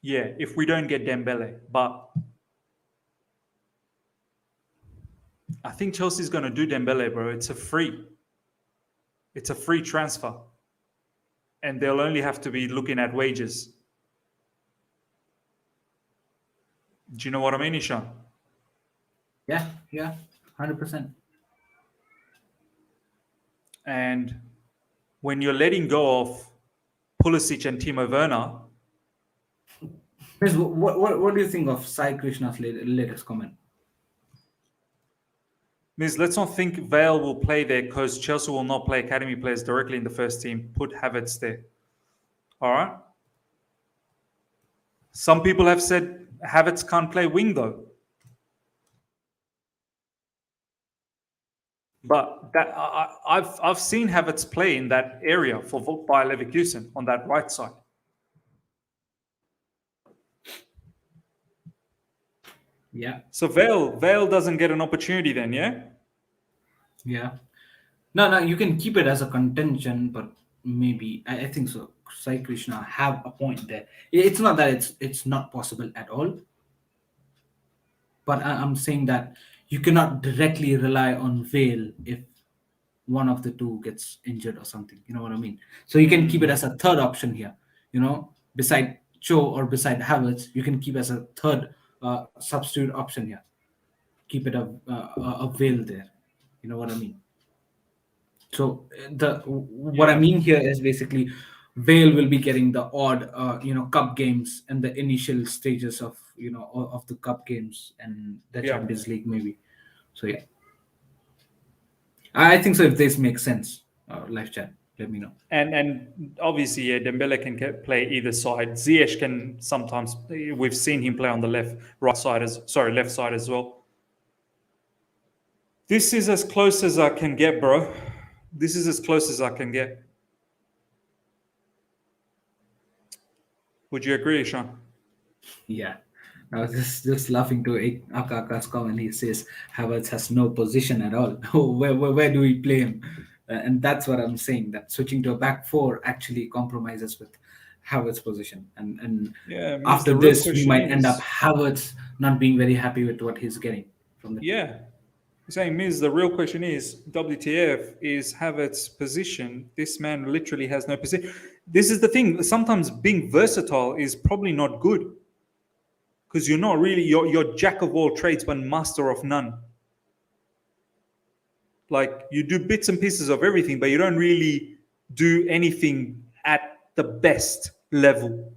Yeah, if we don't get Dembele, but I think Chelsea's going to do Dembele, bro. It's a free transfer, and they'll only have to be looking at wages. Do you know what I mean, Ishan? Yeah, 100%. And when you're letting go of Pulisic and Timo Werner, What do you think of Sai Krishna's latest comment? Miz, let's not think Vale will play there because Chelsea will not play academy players directly in the first team. Put Havertz there. All right. Some people have said Havertz can't play wing though. But that I've seen Havertz play in that area for Bayer Leverkusen on that right side. Yeah, So Vale doesn't get an opportunity then, yeah? yeah. No, you can keep it as a contention, but maybe I think so. Sai Krishna have a point there. It's not that it's not possible at all, but I'm saying that you cannot directly rely on Vale if one of the two gets injured or something. You know what I mean? So you can keep it as a third option here. Beside Cho or beside Havertz, you can keep as a third substitute option here. Keep it a Vale there. You know what I mean? So what I mean here is basically Vale will be getting the odd cup games and the initial stages of of the cup games and the Yeah. Champions League maybe. So yeah, I think so. If this makes sense, live chat, let me know. And obviously, yeah, Dembele can play either side. Ziyech can sometimes. We've seen him play on the left side as well. This is as close as I can get, bro. This is as close as I can get. Would you agree, Ishan? Yeah. I was just laughing to Aka's comment. He says Havertz has no position at all. Where do we play him? And that's what I'm saying. That switching to a back four actually compromises with Havertz's position. And Yeah, means after the real this, we question might end up is- Havertz not being very happy with what he's getting from the. Yeah. Saying Miz, the real question is WTF is Havertz's position. This man literally has no position. This is the thing. Sometimes being versatile is probably not good. Because you're not really you're jack of all trades but master of none. Like you do bits and pieces of everything, but you don't really do anything at the best level.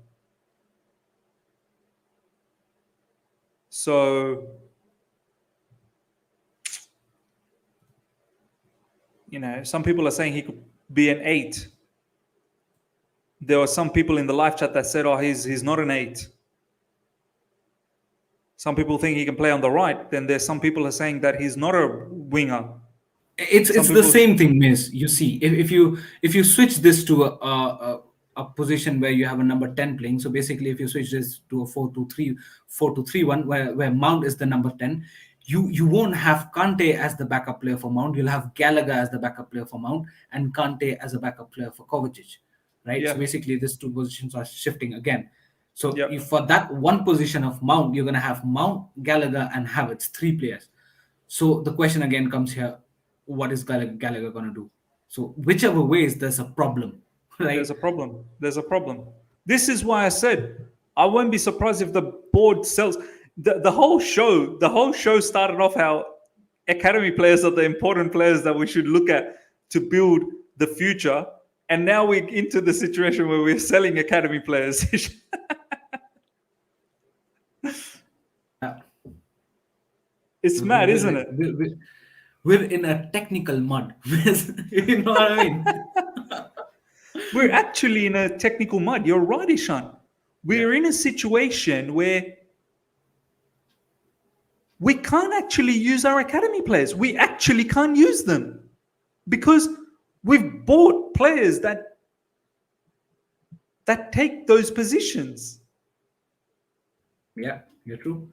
So some people are saying he could be an 8. There were some people in the live chat that said, "Oh, he's not an 8." Some people think he can play on the right. Then there's some people are saying that he's not a winger. It's the same thing, Miss. You see, if you switch this to a position where you have a number 10 playing, so basically if you switch this to a 4-2-3-1 where Mount is the number 10, You won't have Kante as the backup player for Mount. You'll have Gallagher as the backup player for Mount and Kante as a backup player for Kovacic, right? So Yeah. basically, these two positions are shifting again. So Yeah. if for that one position of Mount, you're going to have Mount, Gallagher, and Havertz, three players. So the question again comes here: what is Gallagher going to do? So whichever ways, there's a problem, There's right? a problem. There's a problem. This is why I said I won't be surprised if the board sells the whole show. The whole show started off how academy players are the important players that we should look at to build the future. And now we're into the situation where we're selling academy players. Yeah. It's mad, isn't We're, it? we're, we're we're in a technical mud. You know what I mean? We're actually in a technical mud. You're right, Ishan. Yeah. We're in a situation where we can't actually use our academy players. We actually can't use them because we've bought players that take those positions. Yeah, you're true.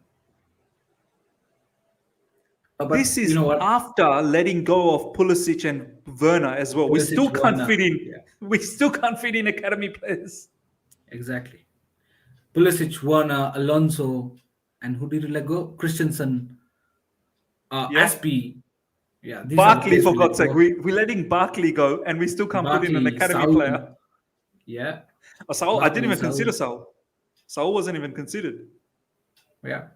But This you is know what? after letting go of Pulisic and Werner as well. We Pulisic, still can't Werner. fit in. Yeah, We still can't fit in academy players. exactly. Pulisic, Werner, Alonso, and who did you let go? Christensen, Yeah. Aspie. Yeah, these are the Barkley, players for we let God's sake, go. we're letting Barkley go, and we still can't put in an Barkley, academy Saul. player. Yeah, Oh, Saul, I didn't Barkley, even consider Saul. Saul. Saul wasn't even considered. Yeah.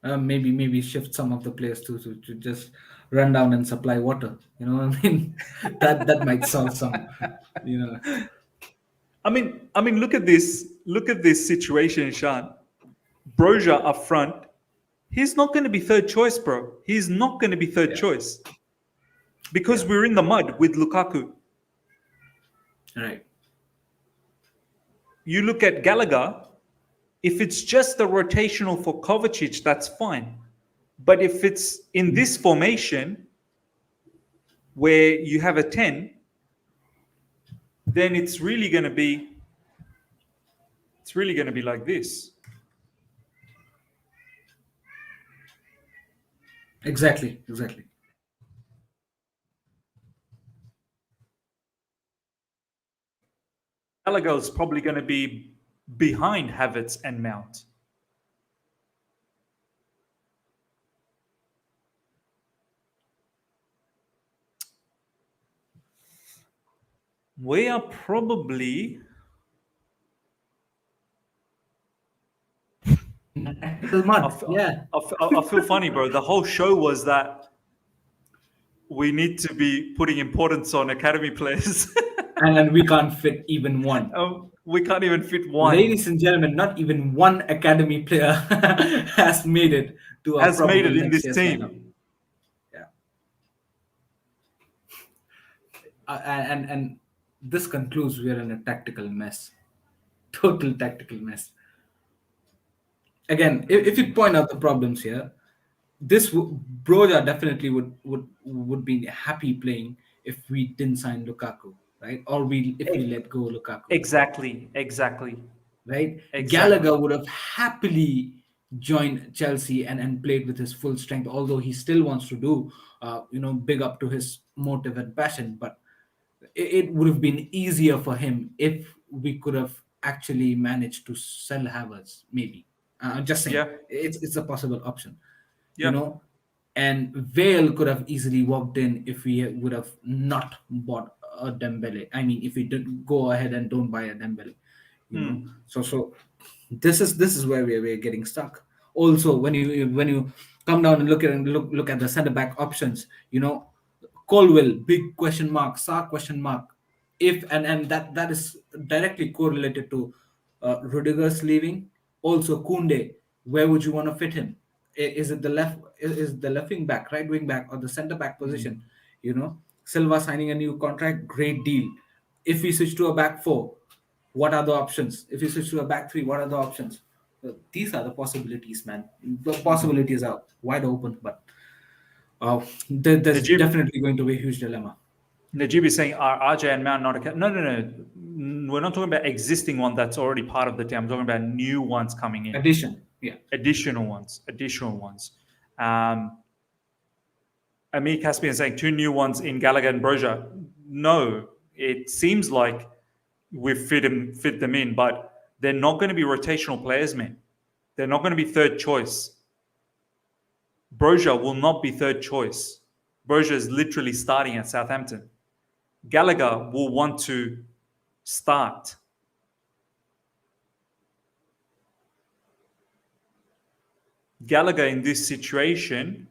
Maybe shift some of the players to just run down and supply water. You know what I mean? That might solve some. You know. I mean, look at this. Look at this situation, Sean. Broja up front. He's not going to be third choice, bro. He's not going to be third Yeah. choice because Yeah. we're in the mud with Lukaku. Right. You look at Gallagher. If it's just the rotational for Kovacic, that's fine. But if it's in this formation where you have a 10, then it's really going to be like this. Exactly. Exactly. Gallagher is probably going to be behind Havertz and Mount. We are probably. Tactical I, mud. f- Yeah. I feel funny, bro. The whole show was that we need to be putting importance on academy players. And we can't fit even one. We can't even fit one. Ladies and gentlemen, not even one academy player has made it to a Has made probable it in next this year's lineup. team. Yeah. And this concludes we are in a tactical mess. Total tactical mess. Again, if you point out the problems here, Broja definitely would be happy playing if we didn't sign Lukaku, right? Or we if we let go Lukaku, Exactly. Exactly. right? Exactly. Gallagher would have happily joined Chelsea and played with his full strength, although he still wants to do, big up to his motive and passion. But it would have been easier for him if we could have actually managed to sell Havertz, maybe. Just saying, Yeah. it's a possible option, you Yeah. know. And Vale could have easily walked in if we would have not bought a Dembele. I mean, if we did go ahead and don't buy a Dembele, you know. Hmm. So this is where we're getting stuck. Also, when you come down and look at the center back options, Colwell, big question mark, Sark question mark. If and that is directly correlated to Rudiger's leaving. Also, Kunde, where would you want to fit him? Is it the left? Is the left wing back, right wing back, or the center back position? Silva signing a new contract, great deal. If we switch to a back four, what are the options? If we switch to a back three, what are the options? These are the possibilities, man. The possibilities are wide open, but there's Najib, definitely going to be a huge dilemma. Najib is saying, are RJ and Mount not a... No, no, no. We're not talking about existing one that's already part of the team. I'm talking about new ones coming in. Addition. Yeah. Additional ones. Additional ones. Amir Caspian saying 2 new ones in Gallagher and Broja. No, it seems like we've fit them in, but they're not going to be rotational players, man. They're not going to be third choice. Broja will not be third choice. Broja is literally starting at Southampton. Gallagher will want to start. Gallagher in this situation,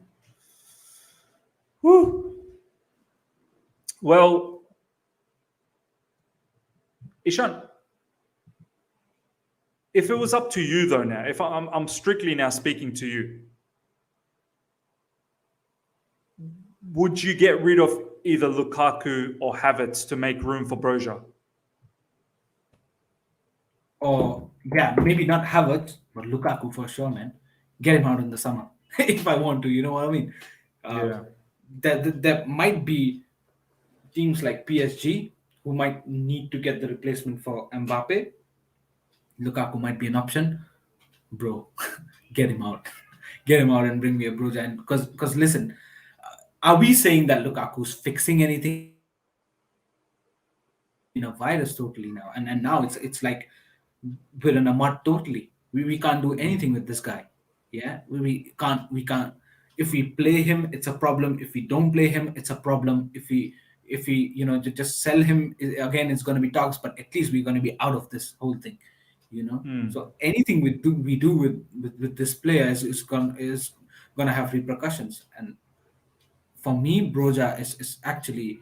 whew. Well, Ishan, if it was up to you though now, if I'm strictly now speaking to you, would you get rid of either Lukaku or Havertz to make room for Broja? Or yeah, maybe not Havertz, but Lukaku for sure, man. Get him out in the summer if I want to. You know what I mean? Yeah. There might be teams like PSG who might need to get the replacement for Mbappe. Lukaku might be an option, bro. Get him out, get him out, and bring me a Broja. And because listen, are we saying that Lukaku's fixing anything? In a virus totally now, and now it's like we're in a mud totally. We can't do anything with this guy. Yeah, we can't. If we play him, it's a problem. If we don't play him, it's a problem. If we just sell him again, it's going to be talks. But at least we're going to be out of this whole thing. So anything we do with this player is gonna have repercussions. And for me, Broja is actually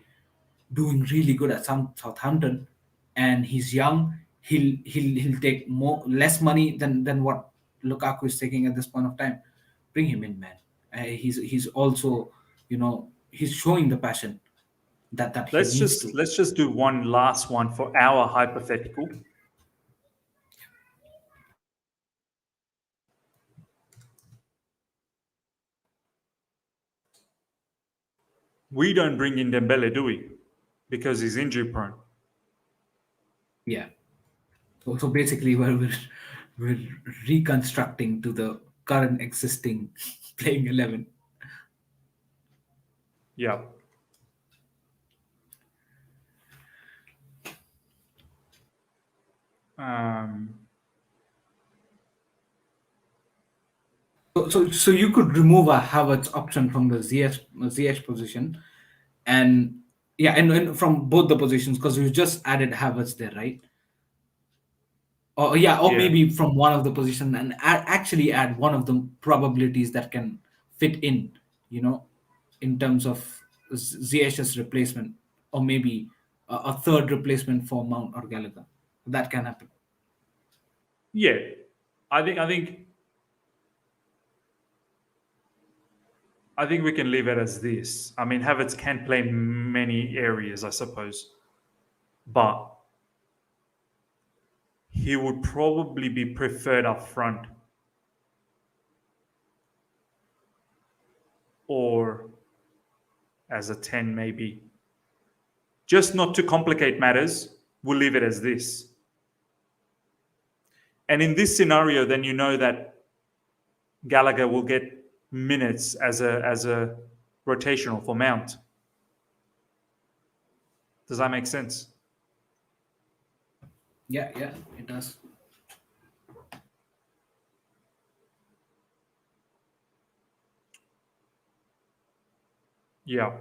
doing really good at Southampton, and he's young. He'll take less money than what Lukaku is taking at this point of time. Bring him in, man. He's also, he's showing the passion that he needs to. Let's just do one last one for our hypothetical. We don't bring in Dembele, do we? Because he's injury prone. Yeah. So basically, we're reconstructing to the current existing playing 11. Yeah. So you could remove a Havertz option from the ZH position, and yeah, and from both the positions, because you just added Havertz there, right? Or yeah, or Yeah. maybe from one of the position and actually add one of the probabilities that can fit in, in terms of ZH's replacement, or maybe a third replacement for Mount or Gallagher. That can happen. Yeah. I think we can leave it as this. I mean, Havertz can play many areas, I suppose, but he would probably be preferred up front or as a 10 maybe. Just not to complicate matters, we'll leave it as this. And in this scenario, then you know that Gallagher will get minutes as a rotational for Mount. Does that make sense? Yeah, it does. Yeah.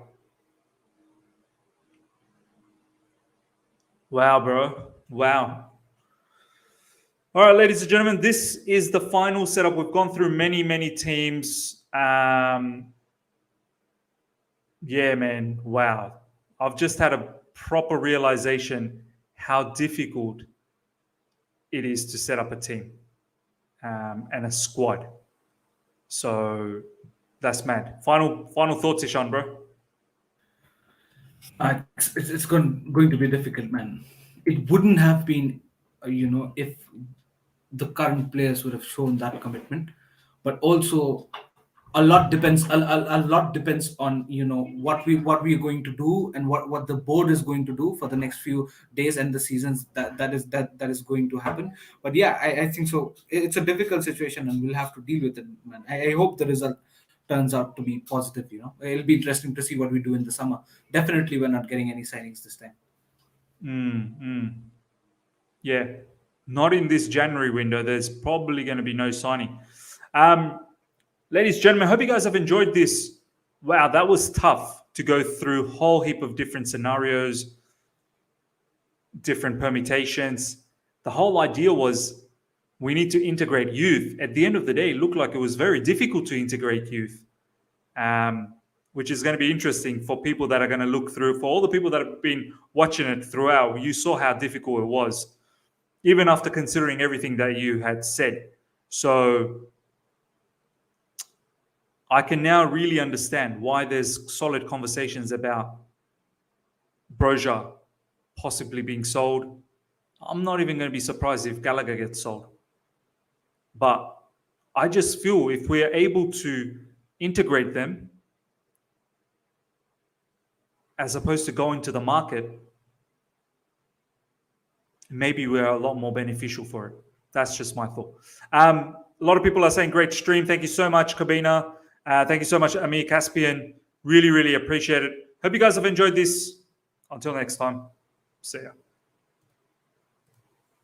Wow, bro. Wow. All right, ladies and gentlemen, this is the final setup. We've gone through many, many teams. Yeah, man. Wow. I've just had a proper realization how difficult it is to set up a team and a squad. So that's mad. Final thoughts, Ishan, bro. It's going to be difficult, man. It wouldn't have been, if the current players would have shown that commitment, but also a lot depends on, what we are going to do, and what the board is going to do for the next few days and the seasons that is going to happen. But yeah, I think so. It's a difficult situation, and we'll have to deal with it, man. I hope the result turns out to be positive. It'll be interesting to see what we do in the summer. Definitely we're not getting any signings this time. Yeah, not in this January window. There's probably going to be no signing. Um, Ladies and gentlemen, hope you guys have enjoyed this. Wow, that was tough to go through a whole heap of different scenarios, different permutations. The whole idea was we need to integrate youth. At the end of the day, it looked like it was very difficult to integrate youth, which is going to be interesting for people that are going to look through. For all the people that have been watching it throughout, you saw how difficult it was, even after considering everything that you had said. So I can now really understand why there's solid conversations about Broja possibly being sold. I'm not even going to be surprised if Gallagher gets sold. But I just feel if we're able to integrate them as opposed to going to the market, maybe we're a lot more beneficial for it. That's just my thought. A lot of people are saying great stream. Thank you so much, Kabina. Thank you so much, Amir Caspian. Really, really appreciate it. Hope you guys have enjoyed this. Until next time, see ya.